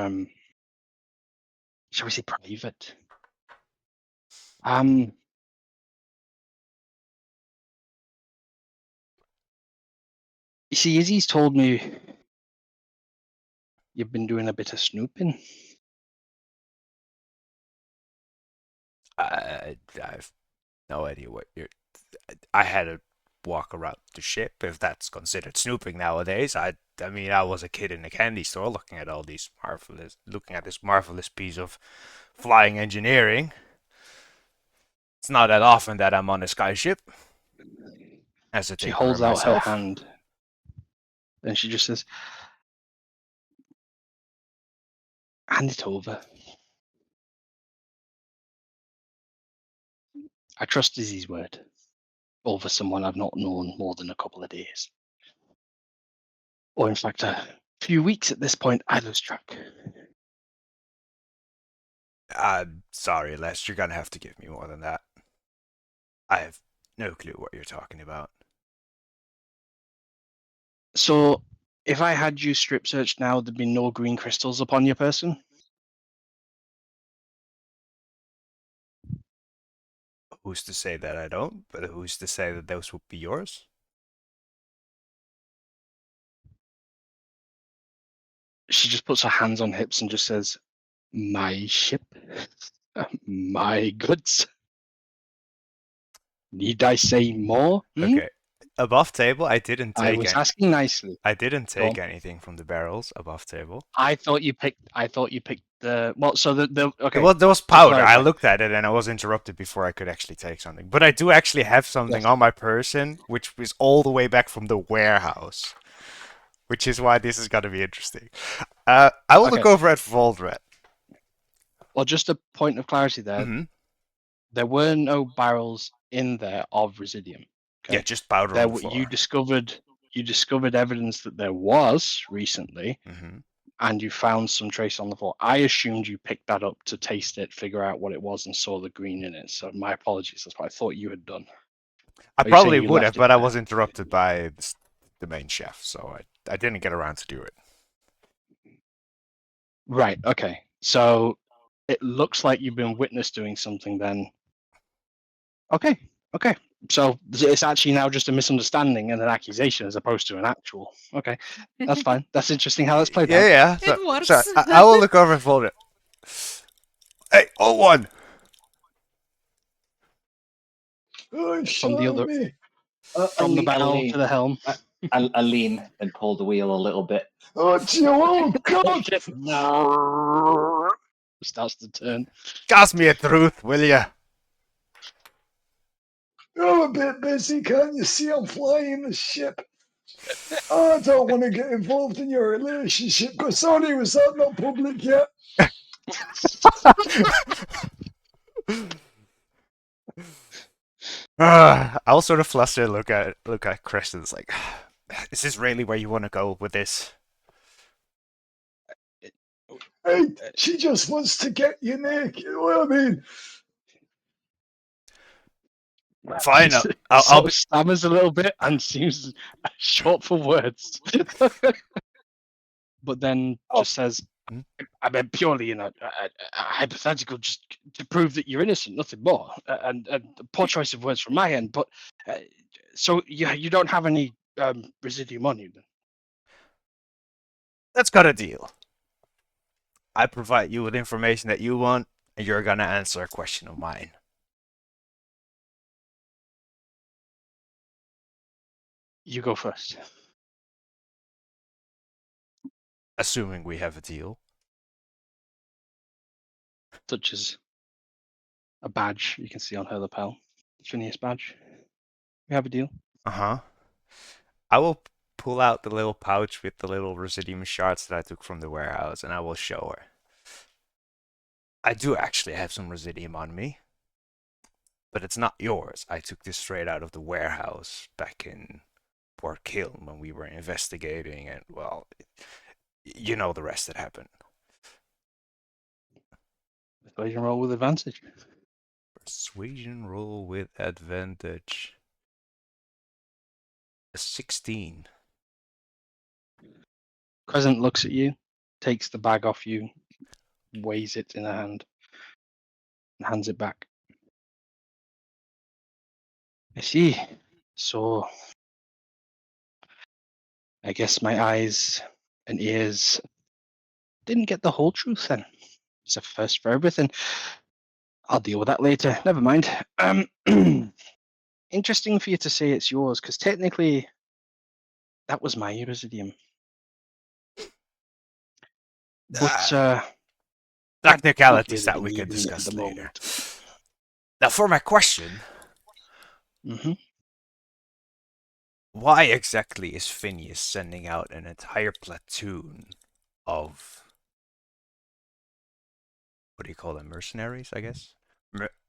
shall we say, private. You see, Izzy's told me you've been doing a bit of snooping. I've no idea what you're. I had to walk around the ship, if that's considered snooping nowadays. I mean, I was a kid in a candy store looking at this marvelous piece of flying engineering. It's not that often that I'm on a skyship. As a She taker holds out her myself. hand, and she just says, "Hand it over." I trust Izzy's word over someone I've not known more than a couple of days. Or in fact, a few weeks at this point, I lose track. I'm sorry, Les, you're gonna have to give me more than that. I have no clue what you're talking about. So, if I had you strip searched now, there'd be no green crystals upon your person? Who's to say that I don't? But who's to say that those would be yours? She just puts her hands on hips and just says, "My ship, my goods." Need I say more? Okay, above table, I didn't I take was any. asking nicely. I didn't Go on. take anything from the barrels above table. I thought you picked the well. So the okay. Well, there was to powder. I clarify. looked at it and I was interrupted before I could actually take something. But I do actually have something Yes. on my person, which was all the way back from the warehouse, which is why this is going to be interesting. I will look Okay. over at Voldred. Well, just a point of clarity there. Mm-hmm. There were no barrels in there of residium. Okay. Yeah, just powder There on the floor. you discovered evidence that there was recently, Mm-hmm. and you found some trace on the floor. I assumed you picked that up to taste it, figure out what it was, and saw the green in it. So my apologies. That's what I thought you had done. I Are you saying probably you would left have, it but I there? was interrupted by the main chef, so I didn't get around to do it. Right. Okay. So it looks like you've been witness doing something then. Okay. Okay. So it's actually now just a misunderstanding and an accusation as opposed to an actual. Okay. That's fine. That's interesting how that's played out. Yeah. It So works. I will look over at Voldred. Hey, O1! Oh, From the other, me. from the barrel to the helm. I lean and pull the wheel a little bit. Oh, oh God! Shit. Starts to turn. Cast me a truth, will ya? I'm a bit busy, can't you see I'm flying the ship? I don't want to get involved in your relationship, because sorry, was that not public yet? I'll sort of fluster, look at Chris, and it's like, is this really where you want to go with this? Hey, she just wants to get you naked. You know what I mean? Fine, She I'll be. stammers a little bit and seems short for words. But then just says, Hmm? I mean, purely, a hypothetical, just to prove that you're innocent, nothing more. And poor choice of words from my end. But so you don't have any residuum on you then? Let's cut a deal. I provide you with information that you want, and you're gonna answer a question of mine. You go first. Assuming we have a deal. Such as a badge you can see on her lapel. Phineas badge. We have a deal. Uh-huh. I will pull out the little pouch with the little residium shards that I took from the warehouse, and I will show her. I do actually have some residium on me, but it's not yours. I took this straight out of the warehouse back in Port Kiln when we were investigating, and well, you know the rest that happened. Persuasion roll with advantage. Persuasion roll with advantage. A 16. Crescent looks at you, takes the bag off you, weighs it in her hand, and hands it back. I see. So, I guess my eyes and ears didn't get the whole truth then. It's a first for everything. I'll deal with that later. Never mind. Interesting for you to say it's yours, because technically, that was my residium. But Technicalities really that we can needing it at discuss the later. moment. Now, for my question, why exactly is Phineas sending out an entire platoon of, what do you call them, mercenaries, I guess?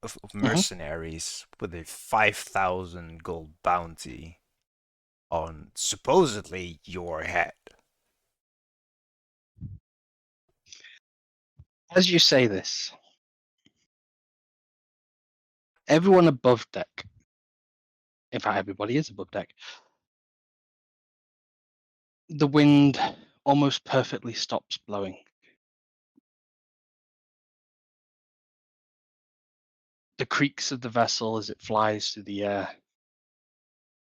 Of mercenaries with a 5,000 gold bounty on supposedly your head? As you say this, everyone above deck, in fact, everybody is above deck, the wind almost perfectly stops blowing. The creaks of the vessel as it flies through the air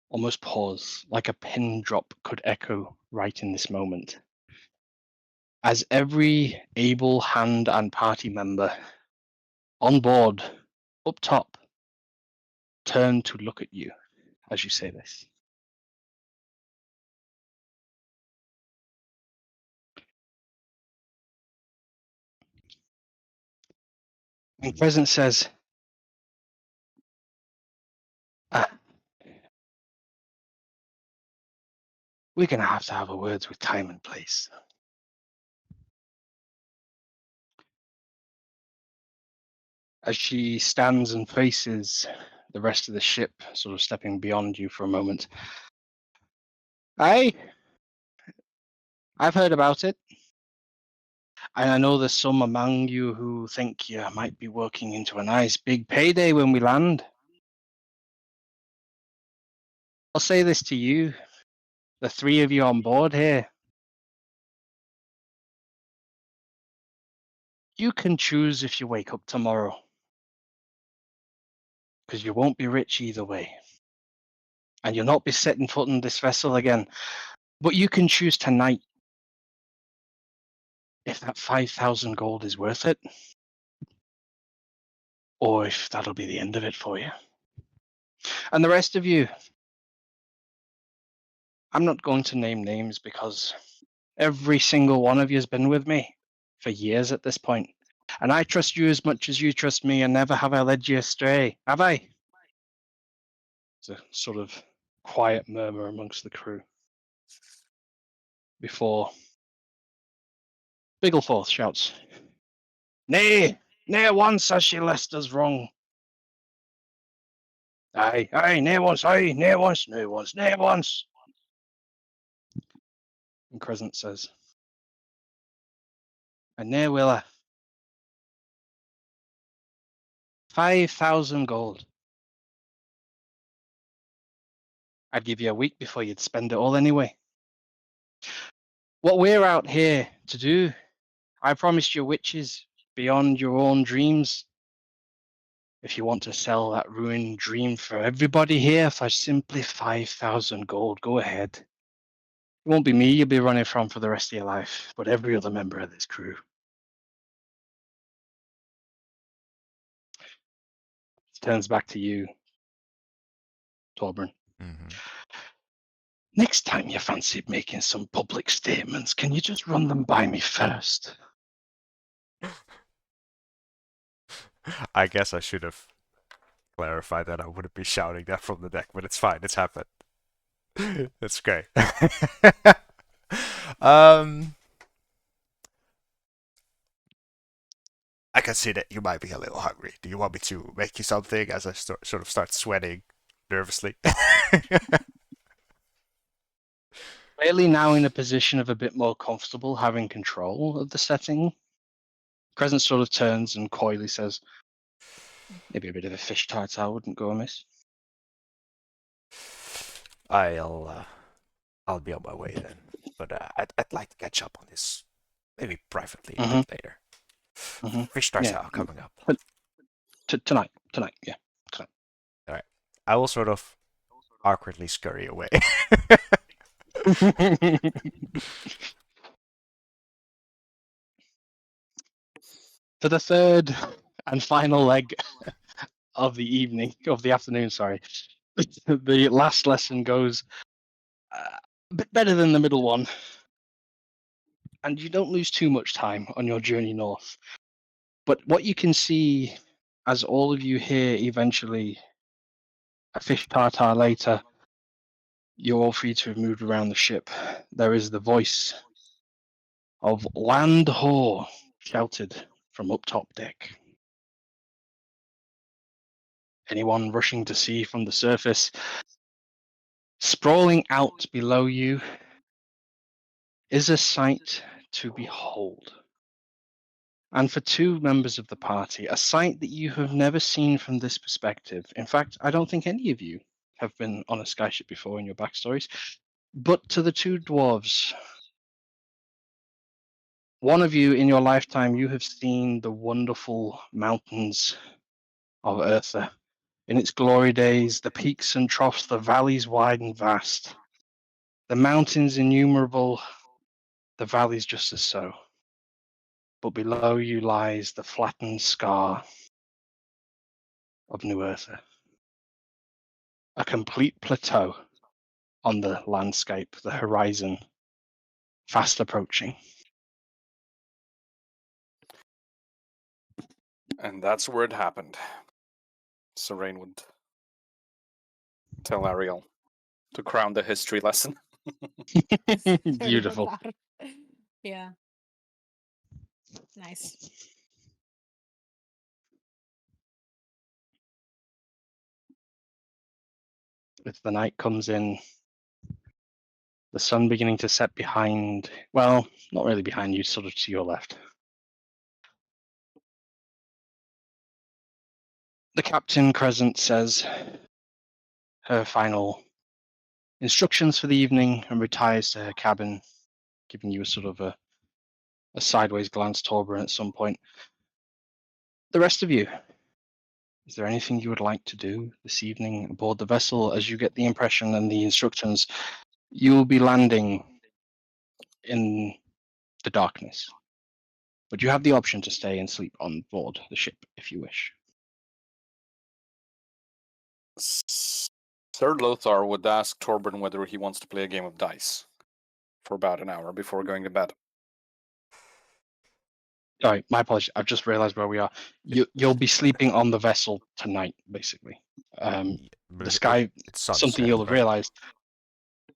almost pause, like a pin drop could echo right in this moment. As every able hand and party member on board, up top, turn to look at you as you say this. And Crescent says, we're going to have a words with time and place. As she stands and faces the rest of the ship, sort of stepping beyond you for a moment. I've heard about it. And I know there's some among you who think you might be working into a nice big payday when we land. I'll say this to you, the three of you on board here. You can choose if you wake up tomorrow, because you won't be rich either way. And you'll not be setting foot in this vessel again. But you can choose tonight if that 5,000 gold is worth it, or if that'll be the end of it for you. And the rest of you, I'm not going to name names because every single one of you has been with me for years at this point. And I trust you as much as you trust me, and never have I led you astray, have I? It's a sort of quiet murmur amongst the crew before Biggleforth shouts, Nay, ne'er once has she left us wrong. Aye, ne'er once, ne'er once, ne'er once, ne'er once. And Crescent says, and ne'er will I. 5,000 gold. I'd give you a week before you'd spend it all anyway. What we're out here to do, I promised you witches beyond your own dreams. If you want to sell that ruined dream for everybody here for simply 5,000 gold, go ahead. It won't be me you'll be running from for the rest of your life, but every other member of this crew. It turns back to you, Torburn. Mm-hmm. Next time you fancy making some public statements, can you just run them by me first? I guess I should have clarified that I wouldn't be shouting that from the deck, but it's fine. It's happened. It's great. I can see that you might be a little hungry. Do you want me to make you something as I sort of start sweating nervously? Clearly now in a position of a bit more comfortable having control of the setting, Crescent sort of turns and coyly says, maybe a bit of a fish tartare wouldn't go amiss. I'll be on my way then. But I'd like to catch up on this, maybe privately a bit later. Fish tartare coming up. But tonight, yeah. Tonight. All right. I will sort of awkwardly scurry away. For the third and final leg of the afternoon, sorry. The last lesson goes a bit better than the middle one. And you don't lose too much time on your journey north. But what you can see as all of you hear eventually, a fish tartare later, you're all free to have moved around the ship. There is the voice of Land Ho shouted from up top deck. Anyone rushing to see from the surface, sprawling out below you, is a sight to behold. And for two members of the party, a sight that you have never seen from this perspective. In fact, I don't think any of you have been on a skyship before in your backstories. But to the two dwarves, one of you in your lifetime, you have seen the wonderful mountains of Eartha. In its glory days, the peaks and troughs, the valleys wide and vast, the mountains innumerable, the valleys just as so. But below you lies the flattened scar of New Eartha. A complete plateau on the landscape, the horizon, fast approaching. And that's where it happened. Serene would tell Ariel to crown the history lesson. Beautiful. Yeah. Nice. As the night comes in, the sun beginning to set behind, well, not really behind you, sort of to your left. The captain, Crescent, says her final instructions for the evening and retires to her cabin, giving you a sort of a sideways glance, Torben, at some point. The rest of you, is there anything you would like to do this evening aboard the vessel? As you get the impression and the instructions, you will be landing in the darkness. But you have the option to stay and sleep on board the ship if you wish. Sir Lothar would ask Torben whether he wants to play a game of dice for about an hour before going to bed. Sorry, my apologies. I've just realized where we are. You'll be sleeping on the vessel tonight, basically. The sky, It's something sunset, you'll have right? realized.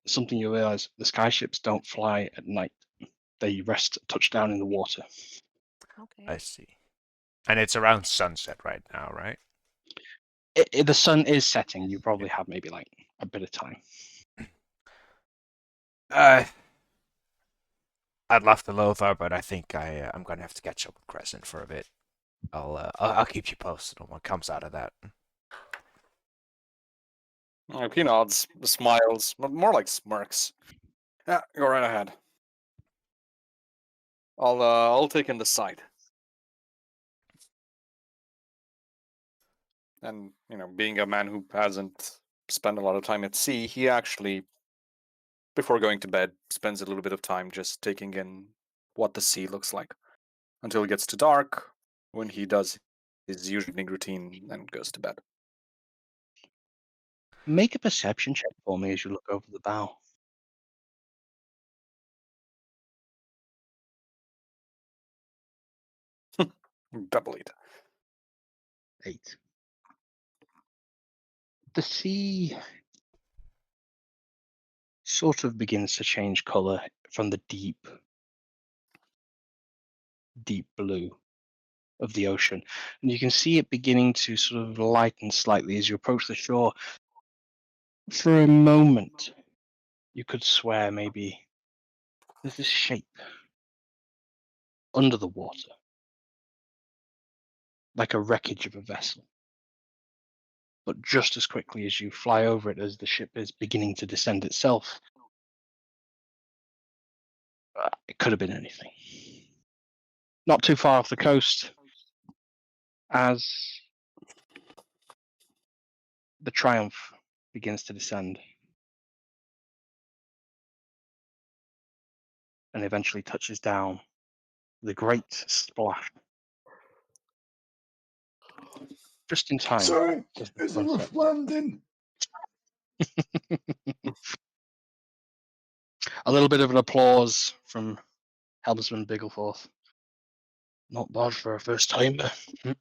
Something you'll realize: the skyships don't fly at night; they rest, touch down in the water. Okay. I see. And it's around sunset right now, right? The sun is setting. You probably have maybe like a bit of time. I'd love to Lothar, but I think I'm gonna have to catch up with Crescent for a bit. I'll keep you posted on what comes out of that. He nods, smiles, but more like smirks. Yeah, go right ahead. I'll take in the side. And being a man who hasn't spent a lot of time at sea, he actually, before going to bed, spends a little bit of time just taking in what the sea looks like until it gets to dark, when he does his usual routine and goes to bed. Make a perception check for me as you look over the bow. Double it. 8. The sea sort of begins to change color from the deep blue of the ocean, and you can see it beginning to sort of lighten slightly as you approach the shore. For a moment, you could swear maybe there's this shape under the water, like a wreckage of a vessel. But just as quickly as you fly over it, as the ship is beginning to descend itself, it could have been anything. Not too far off the coast, as the Triumph begins to descend and eventually touches down with a great splash. Just in time. Sorry, as the it's a sun rough sets. landing. A little bit of an applause from Helmsman Biggleforth. Not bad for a first timer. I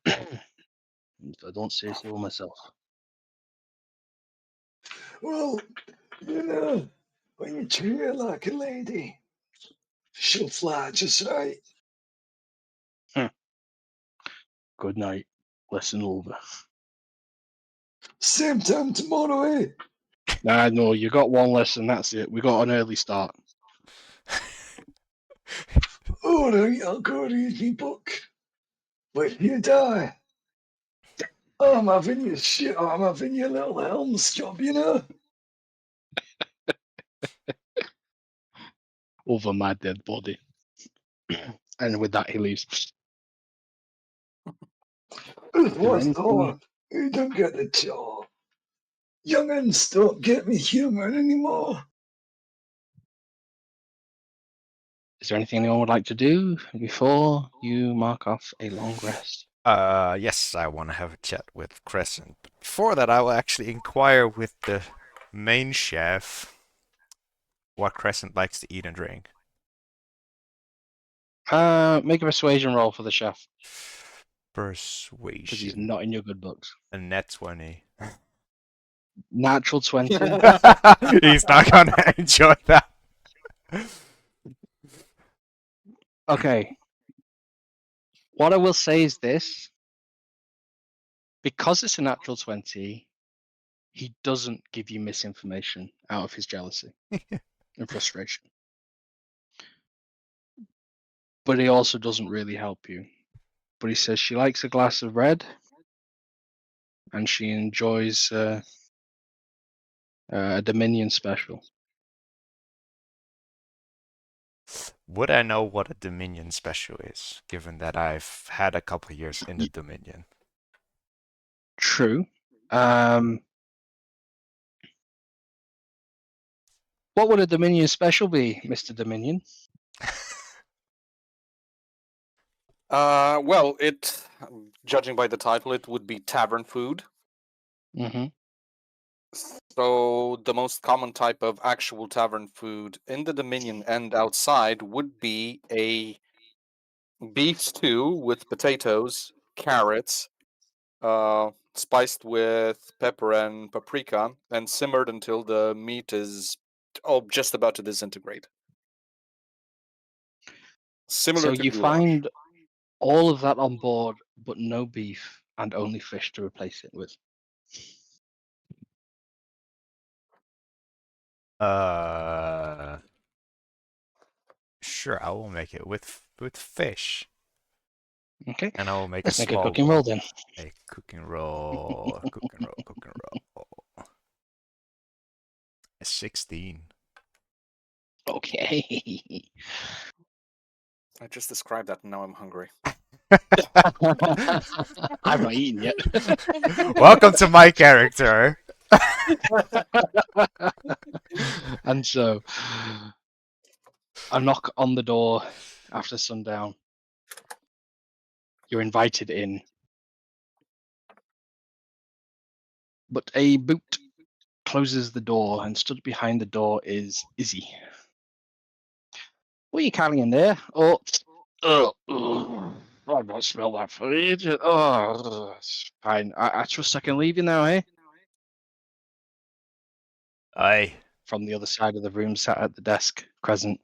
don't say so myself. Well, when you treat her like a lady, she'll fly just right. Good night. Lesson over. Same time tomorrow, eh? Nah, no, you got one lesson, that's it. We got an early start. All right, I'll go read me book. But you die. I'm having your little helms job. Over my dead body. And with that, he leaves. It there was anything? hard. You don't get the job. Young'uns don't get me humor anymore. Is there anything anyone would like to do before you mark off a long rest? Yes, I want to have a chat with Crescent. But before that, I will actually inquire with the main chef what Crescent likes to eat and drink. Make a persuasion roll for the chef. because he's Persuasion. not in your good books. A net 20. Natural 20. He's not gonna enjoy that. Okay. What I will say is this. Because it's a natural 20, he doesn't give you misinformation out of his jealousy and frustration. But he also doesn't really help you. But he says she likes a glass of red and she enjoys a Dominion special. Would I know what a Dominion special is, given that I've had a couple years in the Dominion? True. What would a Dominion special be, Mr. Dominion? Well, judging by the title, it would be tavern food. Mm-hmm. So the most common type of actual tavern food in the Dominion and outside would be a beef stew with potatoes, carrots, spiced with pepper and paprika, and simmered until the meat is just about to disintegrate. Similar So to you goulash. find all of that on board, but no beef and only fish to replace it with. Sure, I will make it with fish, Okay. and I will make Let's a make a small cooking one. roll then. A cooking roll, cooking roll, cooking roll. A 16. Okay. I just described that, and now I'm hungry. I've not eaten yet. Welcome to my character. And so, a knock on the door after sundown. You're invited in. But a boot closes the door, and stood behind the door is Izzy. What are you carrying there? Oh, I've not smelled that for ages. Oh, it's fine. I trust I can leave you now, eh? Aye. From the other side of the room, sat at the desk, Crescent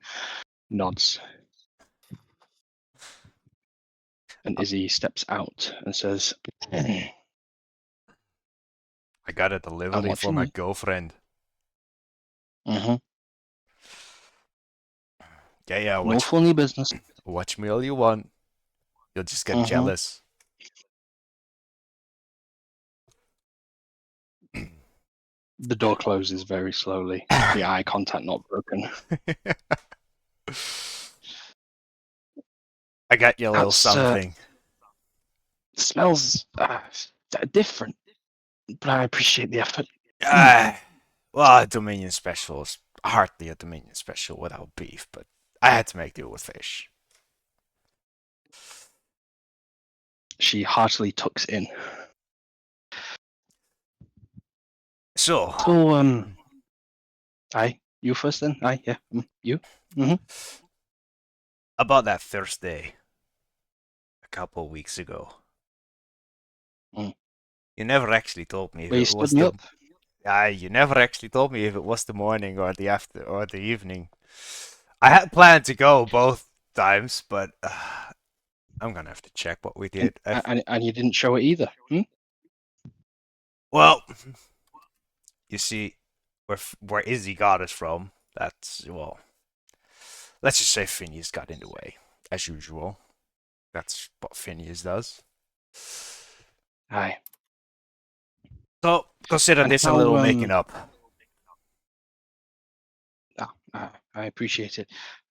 nods. And Izzy steps out and says, I got a I'm delivery for watching my you. girlfriend. Mm-hmm. Yeah, No watch, funny business. watch me all you want. You'll just get Mhm. jealous. The door closes very slowly, the eye contact not broken. I got you a little That's, something. Smells different, but I appreciate the effort. Well, a Dominion special is hardly a Dominion special without beef, but I had to make do with fish. She heartily tucks in. So, So, aye, you first then? Aye, yeah, you? Mm-hmm. about that Thursday, a couple of weeks ago, Mm. you never actually told me if Where you it stood was me the. up? You never actually told me if it was the morning or the after or the evening. I had planned to go both times, but I'm gonna have to check what we did. And you didn't show it either. Well, you see, where Izzy got us from, that's, well, let's just say Phineas got in the way, as usual. That's what Phineas does. Aye. So consider And this a how, little making up. I appreciate it.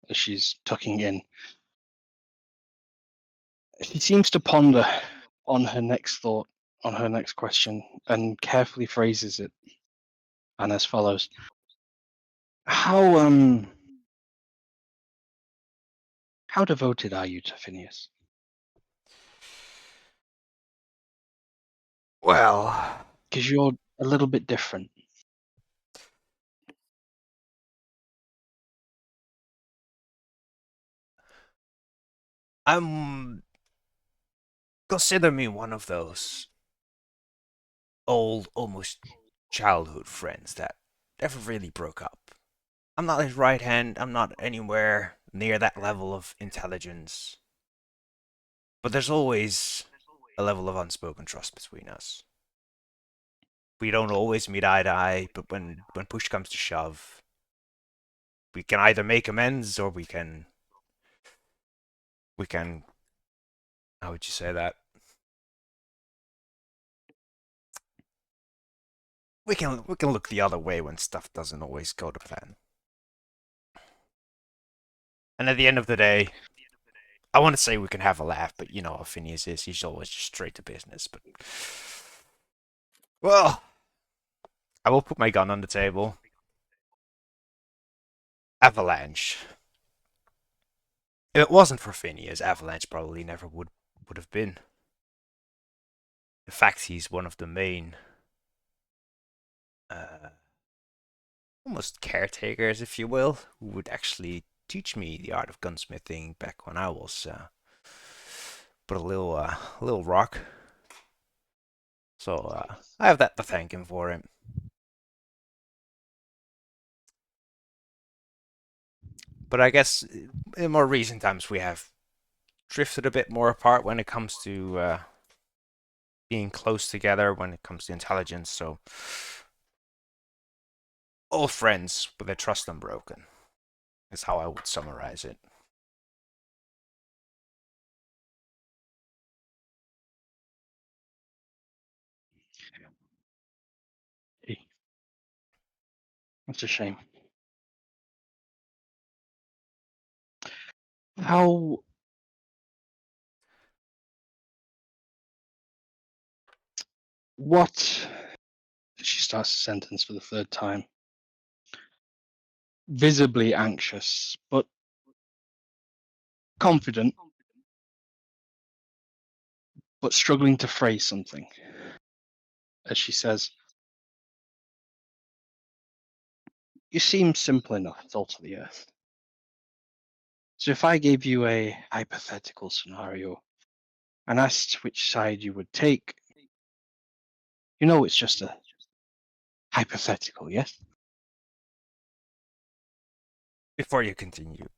As she's tucking in. She seems to ponder on her next thought, on her next question, and carefully phrases it. And as follows: How devoted are you to Phineas? Well, Because you're a little bit different. I'm Consider me one of those old, almost childhood friends that never really broke up. I'm not his right hand, I'm not anywhere near that level of intelligence. But there's always a level of unspoken trust between us. We don't always meet eye to eye, but when push comes to shove, we can either make amends or we can how would you say that? We can look the other way when stuff doesn't always go to plan. And at the end of the day, I want to say we can have a laugh, but you know how Phineas is. He's always just straight to business. But well, I will put my gun on the table. Avalanche. If it wasn't for Phineas, Avalanche probably never would have been. In fact, he's one of the main, uh, almost caretakers, if you will, who would actually teach me the art of gunsmithing back when I was but a little rock. So I have that to thank him for it. But I guess in more recent times we have drifted a bit more apart when it comes to being close together, when it comes to intelligence. So all friends with their trust unbroken is how I would summarize it. That's a shame. How what she starts a sentence for the third time. Visibly anxious, but confident, but struggling to phrase something. As she says, "You seem simple enough to alter the earth. So if I gave you a hypothetical scenario and asked which side you would take, you know it's just a hypothetical, yes?" Before you continue,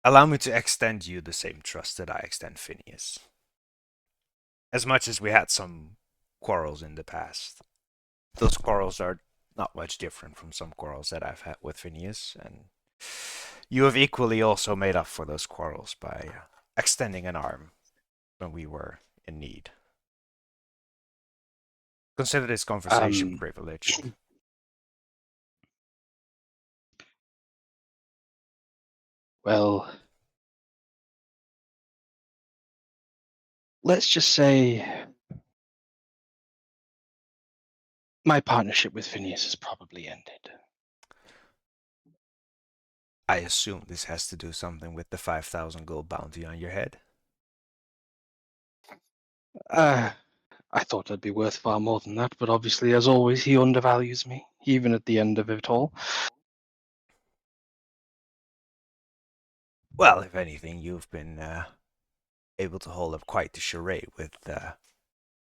allow me to extend you the same trust that I extend Phineas. As much as we had some quarrels in the past, those quarrels are not much different from some quarrels that I've had with Phineas, and you have equally also made up for those quarrels by extending an arm when we were in need. Consider this conversation privileged. Well, let's just say my partnership with Phineas has probably ended. I assume this has to do something with the 5,000 gold bounty on your head. I thought I'd be worth far more than that, but obviously, as always, he undervalues me, even at the end of it all. Well, if anything, you've been able to hold up quite the charade with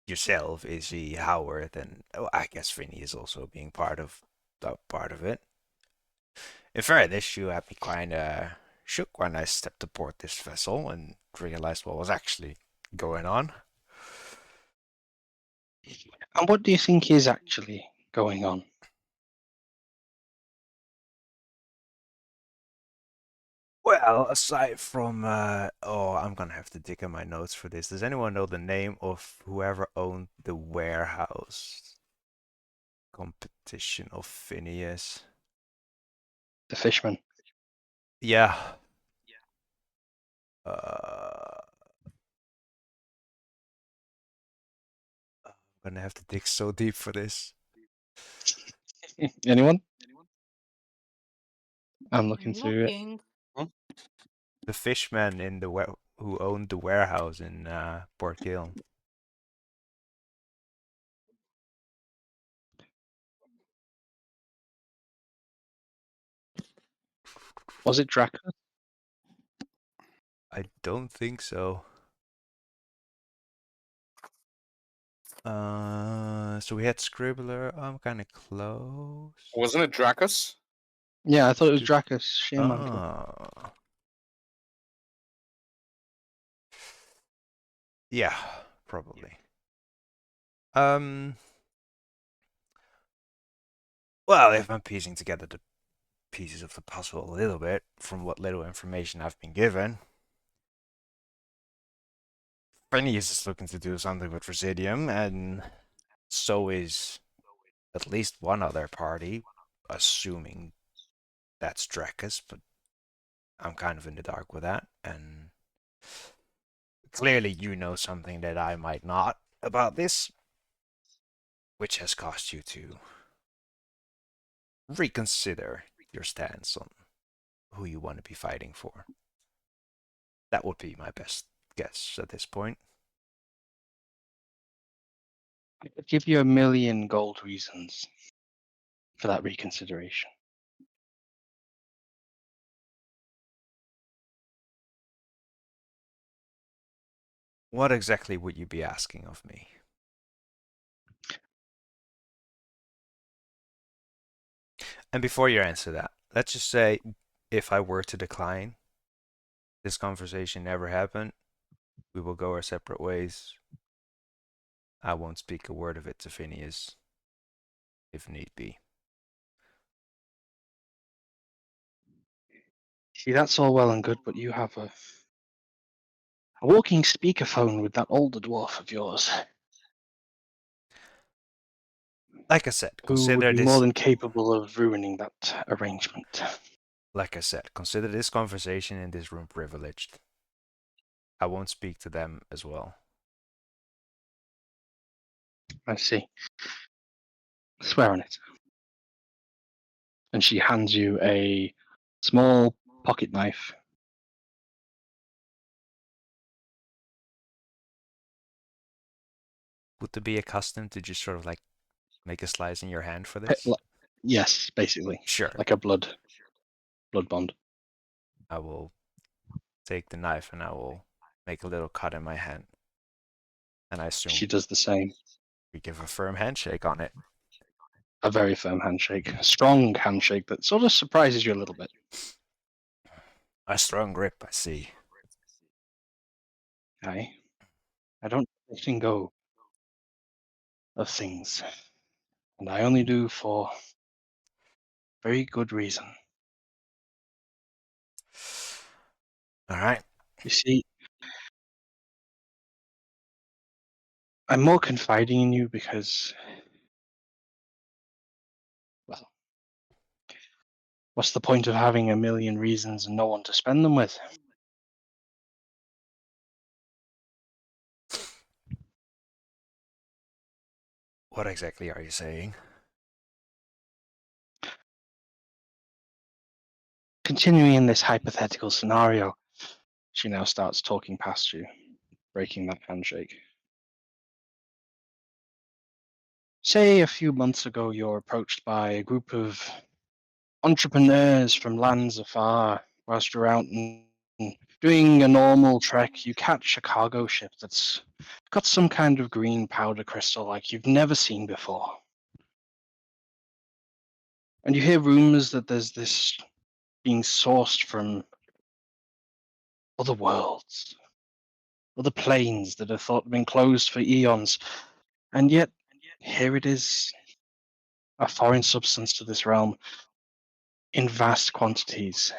yourself, Izzy, Howard, and I guess Vinny is also being part of it. In fairness, you had me kind of shook when I stepped aboard this vessel and realized what was actually going on. And what do you think is actually going on? Well, aside from, I'm gonna have to dig in my notes for this. Does anyone know the name of whoever owned the warehouse competition of Phineas? The fishman. Yeah. Uh, I'm gonna have to dig so deep for this. Anyone? I'm looking I'm through it. looking. The fishman who owned the warehouse in Port Gill. Was it Draco? I don't think so. So we had Scribbler. I'm kind of close. Wasn't it Dracus? Yeah, I thought it was Did- Dracus Shearmantle. Ah. Yeah, probably. Well, if I'm piecing together the pieces of the puzzle a little bit from what little information I've been given, Phineas is looking to do something with Residium, and so is at least one other party, assuming that's Dracus, but I'm kind of in the dark with that, and clearly you know something that I might not about this, which has caused you to reconsider your stance on who you want to be fighting for. That would be my best guess at this point. I could give you 1,000,000 gold reasons for that reconsideration. What exactly would you be asking of me? And before you answer that, let's just say if I were to decline, this conversation never happened, we will go our separate ways. I won't speak a word of it to Phineas, if need be. See, that's all well and good, but you have a walking speakerphone with that older dwarf of yours, Like I said, who would consider be more this. than capable of ruining that arrangement. Like I said, consider this conversation in this room privileged. I won't speak to them as well. I see. Swear on it. And she hands you a small pocket knife. Would they be accustomed to just sort of like make a slice in your hand for this? Yes, basically, Sure. like a blood bond. I will take the knife and I will make a little cut in my hand. And I assume She does the same. we give a firm handshake on it. A very firm handshake, a strong handshake that sort of surprises you a little bit. A strong grip, I see. I don't let go of things, and I only do for very good reason. All right. You see, I'm more confiding in you because, well, what's the point of having 1,000,000 reasons and no one to spend them with? What exactly are you saying? Continuing in this hypothetical scenario, she now starts talking past you, breaking that handshake. Say a few months ago you're approached by a group of entrepreneurs from lands afar. Whilst you're out and doing a normal trek, you catch a cargo ship that's got some kind of green powder crystal like you've never seen before. And you hear rumors that there's this being sourced from other worlds, other planes that are thought to have been closed for eons. And yet, here it is, a foreign substance to this realm in vast quantities.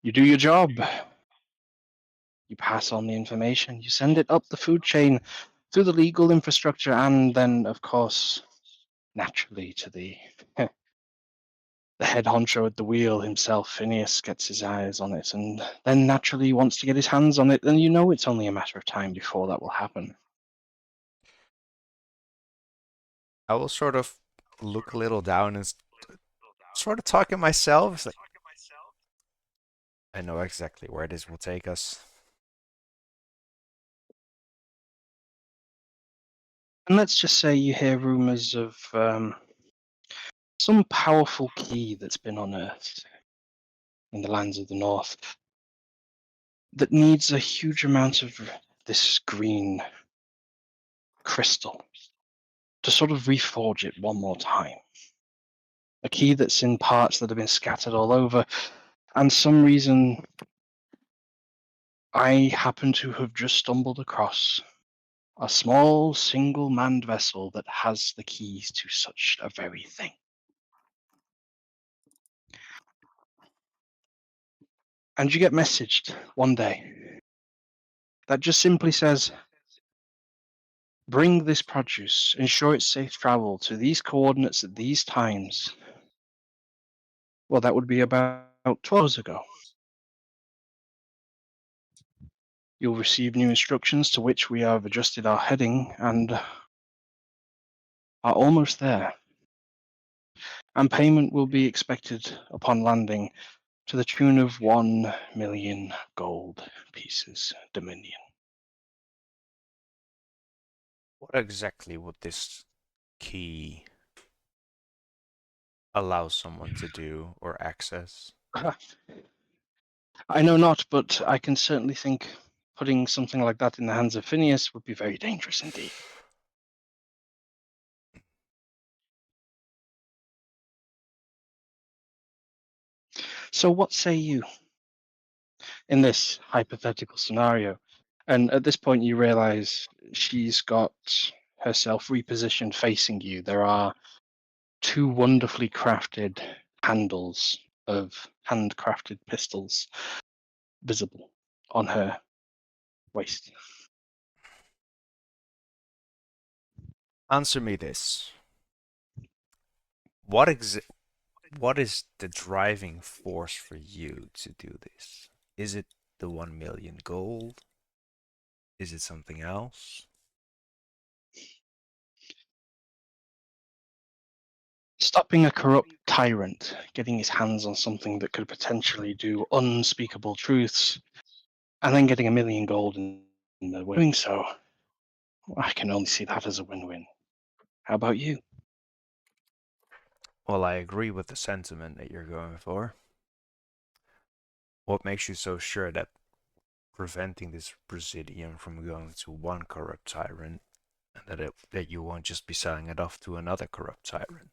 You do your job. You pass on the information. You send it up the food chain through the legal infrastructure, and then, of course, naturally to the the head honcho at the wheel himself. Phineas gets his eyes on it, and then naturally wants to get his hands on it. And you know it's only a matter of time before that will happen. I will sort of look a little down and sort of talk to myself. It's like, I know exactly where this will take us. And let's just say you hear rumors of some powerful key that's been unearthed in the lands of the north that needs a huge amount of this green crystal to sort of reforge it one more time. A key that's in parts that have been scattered all over, and some reason I happen to have just stumbled across a small single manned vessel that has the keys to such a very thing. And you get messaged one day that just simply says, bring this produce, ensure it's safe travel to these coordinates at these times. Well, that would be about 12 hours ago. You'll receive new instructions to which we have adjusted our heading and are almost there. And payment will be expected upon landing to the tune of 1 million gold pieces, Dominion. What exactly would this key allow someone to do or access? I know not, but I can certainly think putting something like that in the hands of Phineas would be very dangerous indeed. So what say you in this hypothetical scenario? And at this point you realize she's got herself repositioned facing you. There are 2 wonderfully crafted handles of handcrafted pistols visible on her waist. Answer me this. What is the driving force for you to do this? Is it the 1 million gold? Is it something else? Stopping a corrupt tyrant, getting his hands on something that could potentially do unspeakable truths, and then getting 1 million gold in the doing so, I can only see that as a win-win. How about you? Well, I agree with the sentiment that you're going for. What makes you so sure that preventing this Presidium from going to one corrupt tyrant and that you won't just be selling it off to another corrupt tyrant?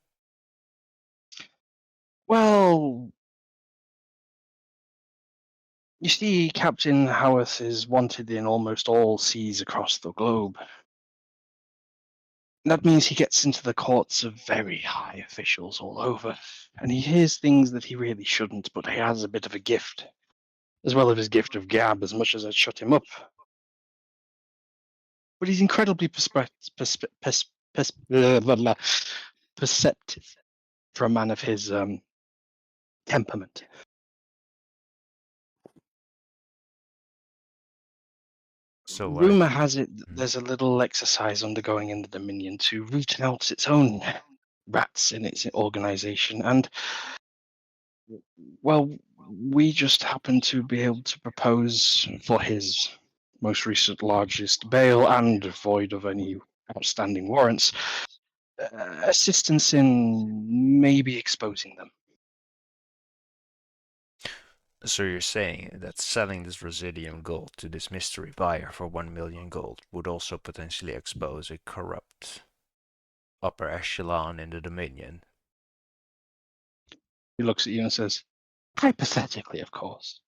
Well, you see, Captain Howarth is wanted in almost all seas across the globe. That means he gets into the courts of very high officials all over, and he hears things that he really shouldn't, but he has a bit of a gift, as well as his gift of gab, as much as I'd shut him up. But he's incredibly perceptive for a man of his temperament. So Rumor has it that there's a little exercise undergoing in the Dominion to root out its own rats in its organization, and well, we just happen to be able to propose for his most recent largest bail and void of any outstanding warrants, assistance in maybe exposing them. So you're saying that selling this Residium gold to this mystery buyer for 1 million gold would also potentially expose a corrupt upper echelon in the Dominion? He looks at you and says, hypothetically, of course.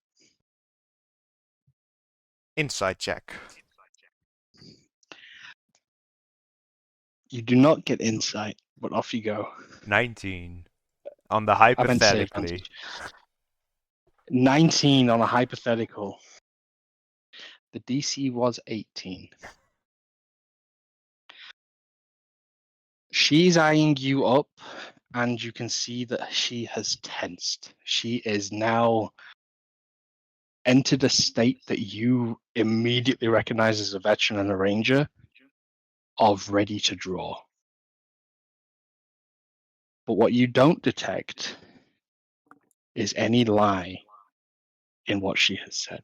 Inside check. You do not get insight, but off you go. 19. On the I meant to say hypothetically. advantage. 19 on a hypothetical. The DC was 18. She's eyeing you up, and you can see that she has tensed. She is now entered a state that you immediately recognize as a veteran and a ranger of ready to draw. But what you don't detect is any lie in what she has said.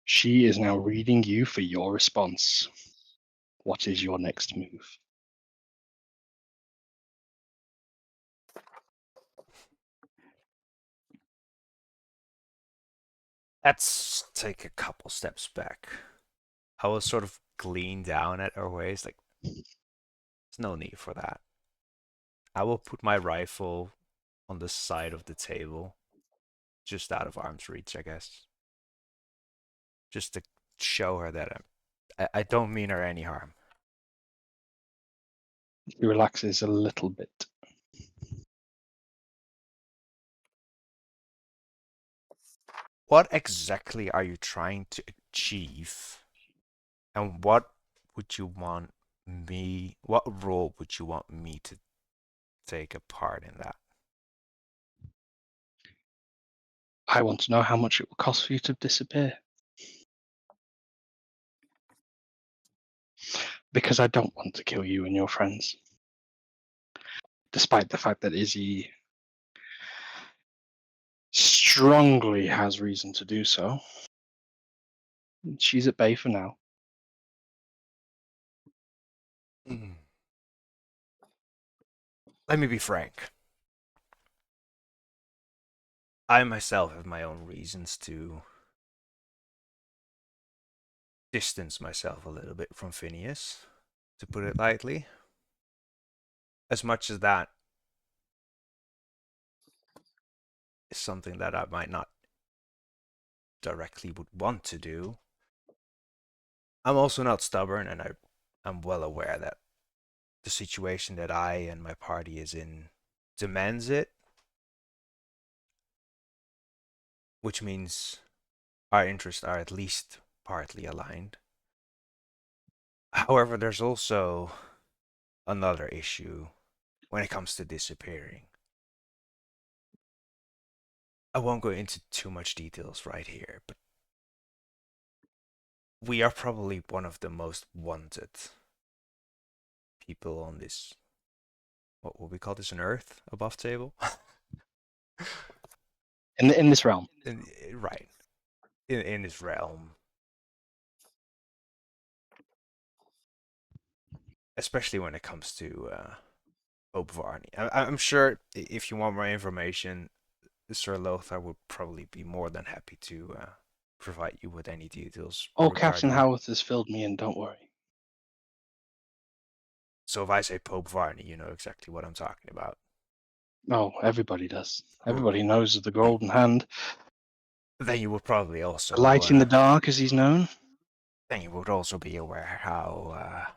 She is now reading you for your response. What is your next move? Let's take a couple steps back. I will sort of lean down at her waist, like, there's no need for that. I will put my rifle on the side of the table, just out of arm's reach, I guess. Just to show her that I don't mean her any harm. He relaxes a little bit. What exactly are you trying to achieve? And what would you want me, what role would you want me to take a part in that? I want to know how much it will cost for you to disappear. Because I don't want to kill you and your friends. Despite the fact that Izzy strongly has reason to do so. She's at bay for now. Let me be frank. I myself have my own reasons to distance myself a little bit from Phineas, to put it lightly. As much as that is something that I might not directly would want to do, I'm also not stubborn, and I'm well aware that the situation that I and my party is in demands it, which means our interests are at least partly aligned. However, there's also another issue when it comes to disappearing. I won't go into too much details right here, but we are probably one of the most wanted people on this, what will we call this, an Earth above table? In this realm. Right. In this realm. Especially when it comes to Pope Varney. I'm sure if you want more information, Sir Lothar would probably be more than happy to provide you with any details Oh, Captain regarding that. Howarth has filled me in, don't worry. So if I say Pope Varney, you know exactly what I'm talking about. Oh, everybody does. Cool. Everybody knows of the Golden Hand. Then you would probably also The light in the dark, as he's known. then you would also be aware how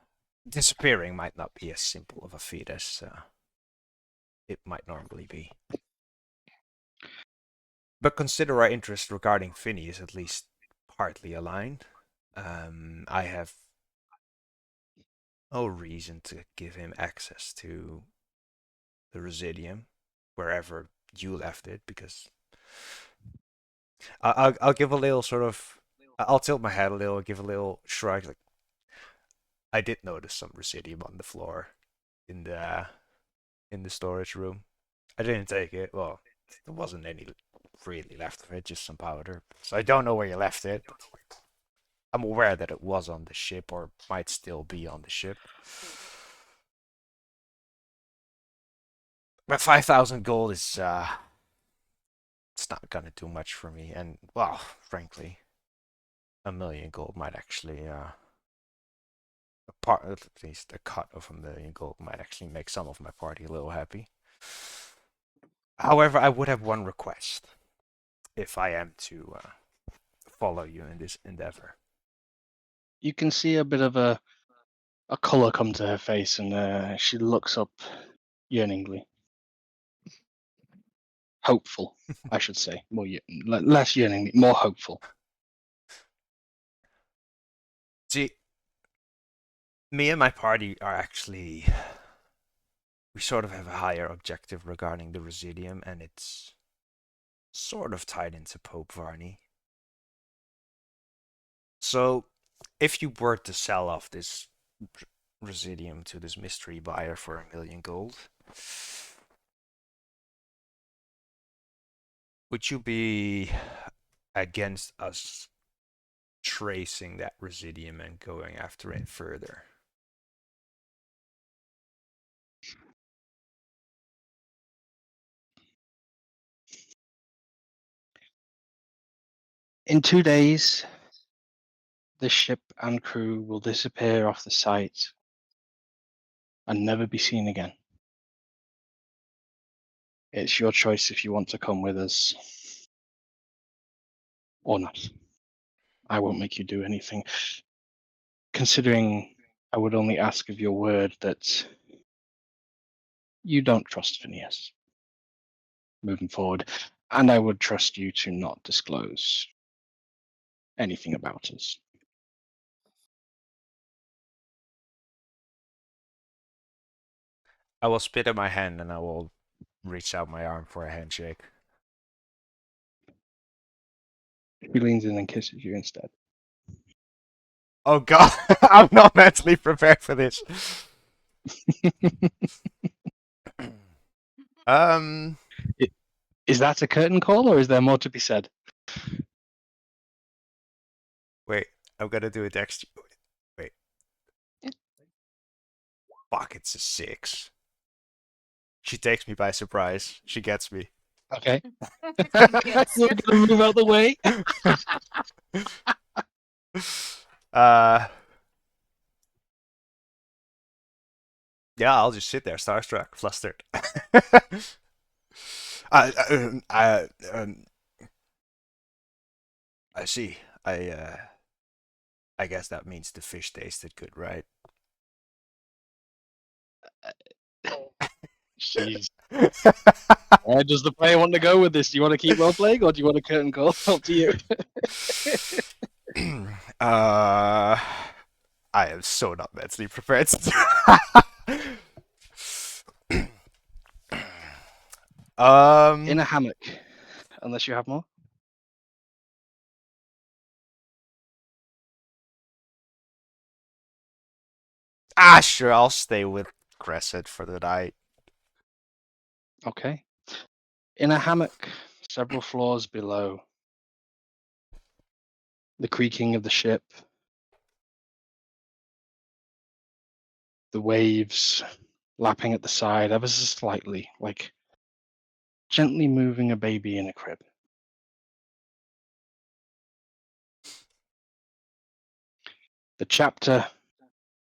disappearing might not be as simple of a feat as it might normally be. But consider our interest regarding Finney is at least partly aligned. I have no reason to give him access to the Residium wherever you left it, because I'll give a little sort of, I'll tilt my head a little, give a little shrug. Like, I did notice some Residium on the floor in the storage room. I didn't take it. Well, there wasn't any really left of it, just some powder. So I don't know where you left it. I'm aware that it was on the ship, or might still be on the ship. But 5,000 gold is it's not gonna do much for me. And well, frankly, 1,000,000 gold might actually a part, at least a cut of 1,000,000 gold might actually make some of my party a little happy. However, I would have one request if I am to follow you in this endeavor. You can see a bit of a colour come to her face, and she looks up yearningly. Hopeful, I should say. More less yearning, more hopeful. See, me and my party are actually, we sort of have a higher objective regarding the Residium, and it's sort of tied into Pope Varney. So, if you were to sell off this Residium to this mystery buyer for 1,000,000 gold, would you be against us tracing that Residium and going after it further? In 2 days, the ship and crew will disappear off the site and never be seen again. It's your choice if you want to come with us or not. I won't make you do anything. Considering I would only ask of your word that you don't trust Phineas moving forward, and I would trust you to not disclose anything about us. I will spit in my hand and I will reach out my arm for a handshake. He leans in and kisses you instead. Oh god, I'm not mentally prepared for this. um, Is that a curtain call, or is there more to be said? wait, I'm gonna do a dex. Wait. Fuck, it's a 6. She takes me by surprise. She gets me. Okay. Gets You're you. gonna move out the way. uh, yeah, I'll just sit there, starstruck, flustered. I see. I guess that means the fish tasted good, right? Jeez. Where does the player want to go with this? Do you want to keep role playing, or do you want a curtain call? Up to you. I am so not mentally prepared. In a hammock, unless you have more. Sure, I'll stay with Crescent for the night. Okay. In a hammock, several floors below. The creaking of the ship. The waves lapping at the side ever so slightly, like gently moving a baby in a crib. The chapter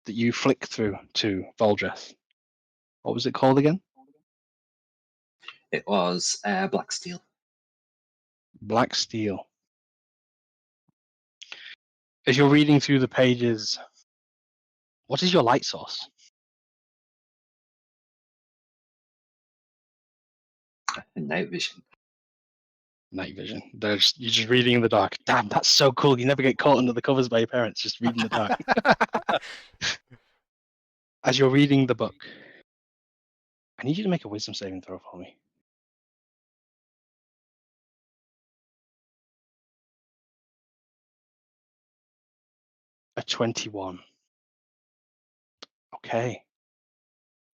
that you flick through to Voldreth. What was it called again? It was Black Steel. Black Steel. As you're reading through the pages, what is your light source? Night vision. Night vision. You're just reading in the dark. Damn, that's so cool. You never get caught under the covers by your parents, just reading in the dark. As you're reading the book, I need you to make a wisdom saving throw for me. A 21. Okay.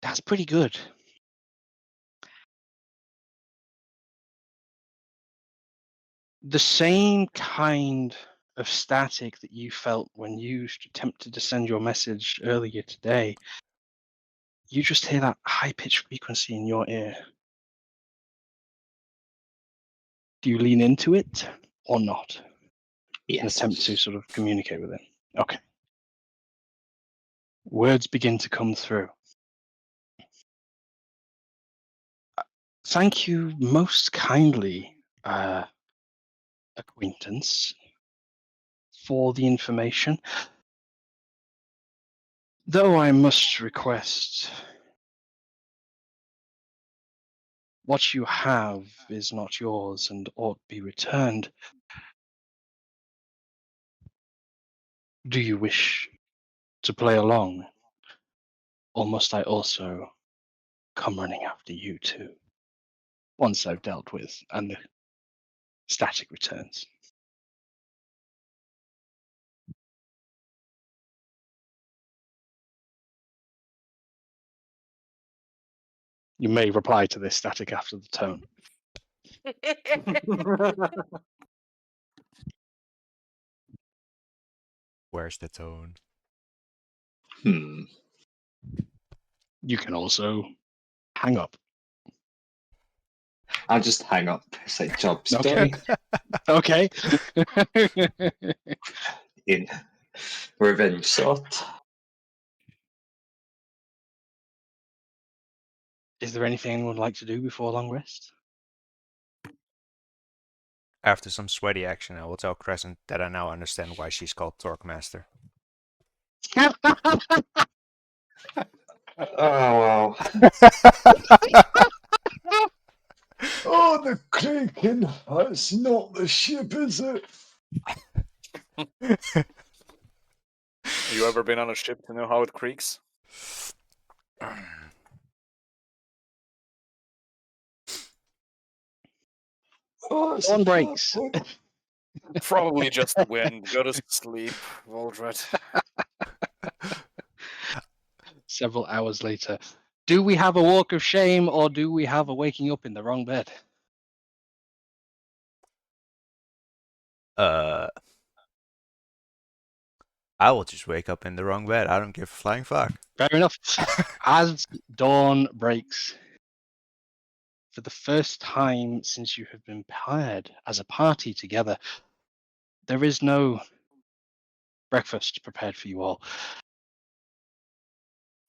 That's pretty good. The same kind of static that you felt when you attempted to send your message earlier today, you just hear that high-pitched frequency in your ear. Do you lean into it or not? Yes. And attempt to sort of communicate with it? Okay. Words begin to come through. Thank you most kindly, acquaintance, for the information. Though I must request, what you have is not yours and ought be returned. Do you wish to play along, or must I also come running after you too? Once I've dealt with and the static returns. You may reply to this static after the tone. Where's the tone? Hmm. You can also hang up. I'll just hang up. Say job's Okay. done. Okay. In revenge sort. Is there anything anyone would like to do before a long rest? After some sweaty action, I will tell Crescent that I now understand why she's called Torquemaster. Oh wow. Oh, the creaking. That's not the ship, is it? You ever been on a ship to know how it creaks? Oh, it's Dawn a fair breaks. point. Probably just the wind. Go to sleep, Voldred. Several hours later. Do we have a walk of shame or do we have a waking up in the wrong bed? I will just wake up in the wrong bed. I don't give a flying fuck. Fair enough. As dawn breaks, for the first time since you have been paired as a party together, there is no breakfast prepared for you all.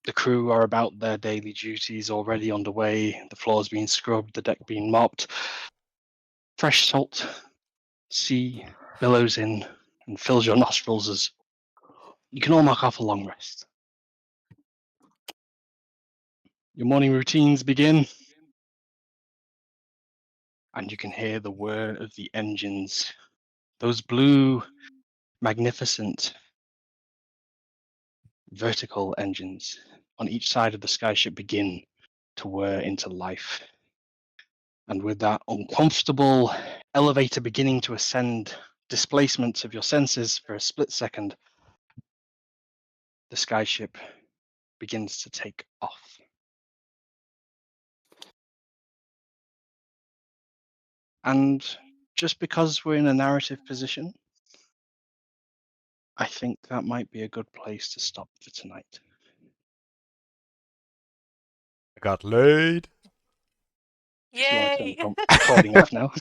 The crew are about their daily duties already underway, the floors being scrubbed, the deck being mopped. Fresh salt, sea billows in and fills your nostrils as you can all mark off a long rest. Your morning routines begin, and you can hear the whir of the engines. Those blue, magnificent, vertical engines on each side of the skyship begin to whir into life. And with that uncomfortable elevator beginning to ascend, displacement of your senses for a split second, the skyship begins to take off. And just because we're in a narrative position, I think that might be a good place to stop for tonight. I got laid. If you want to turn Yay! the recording off now.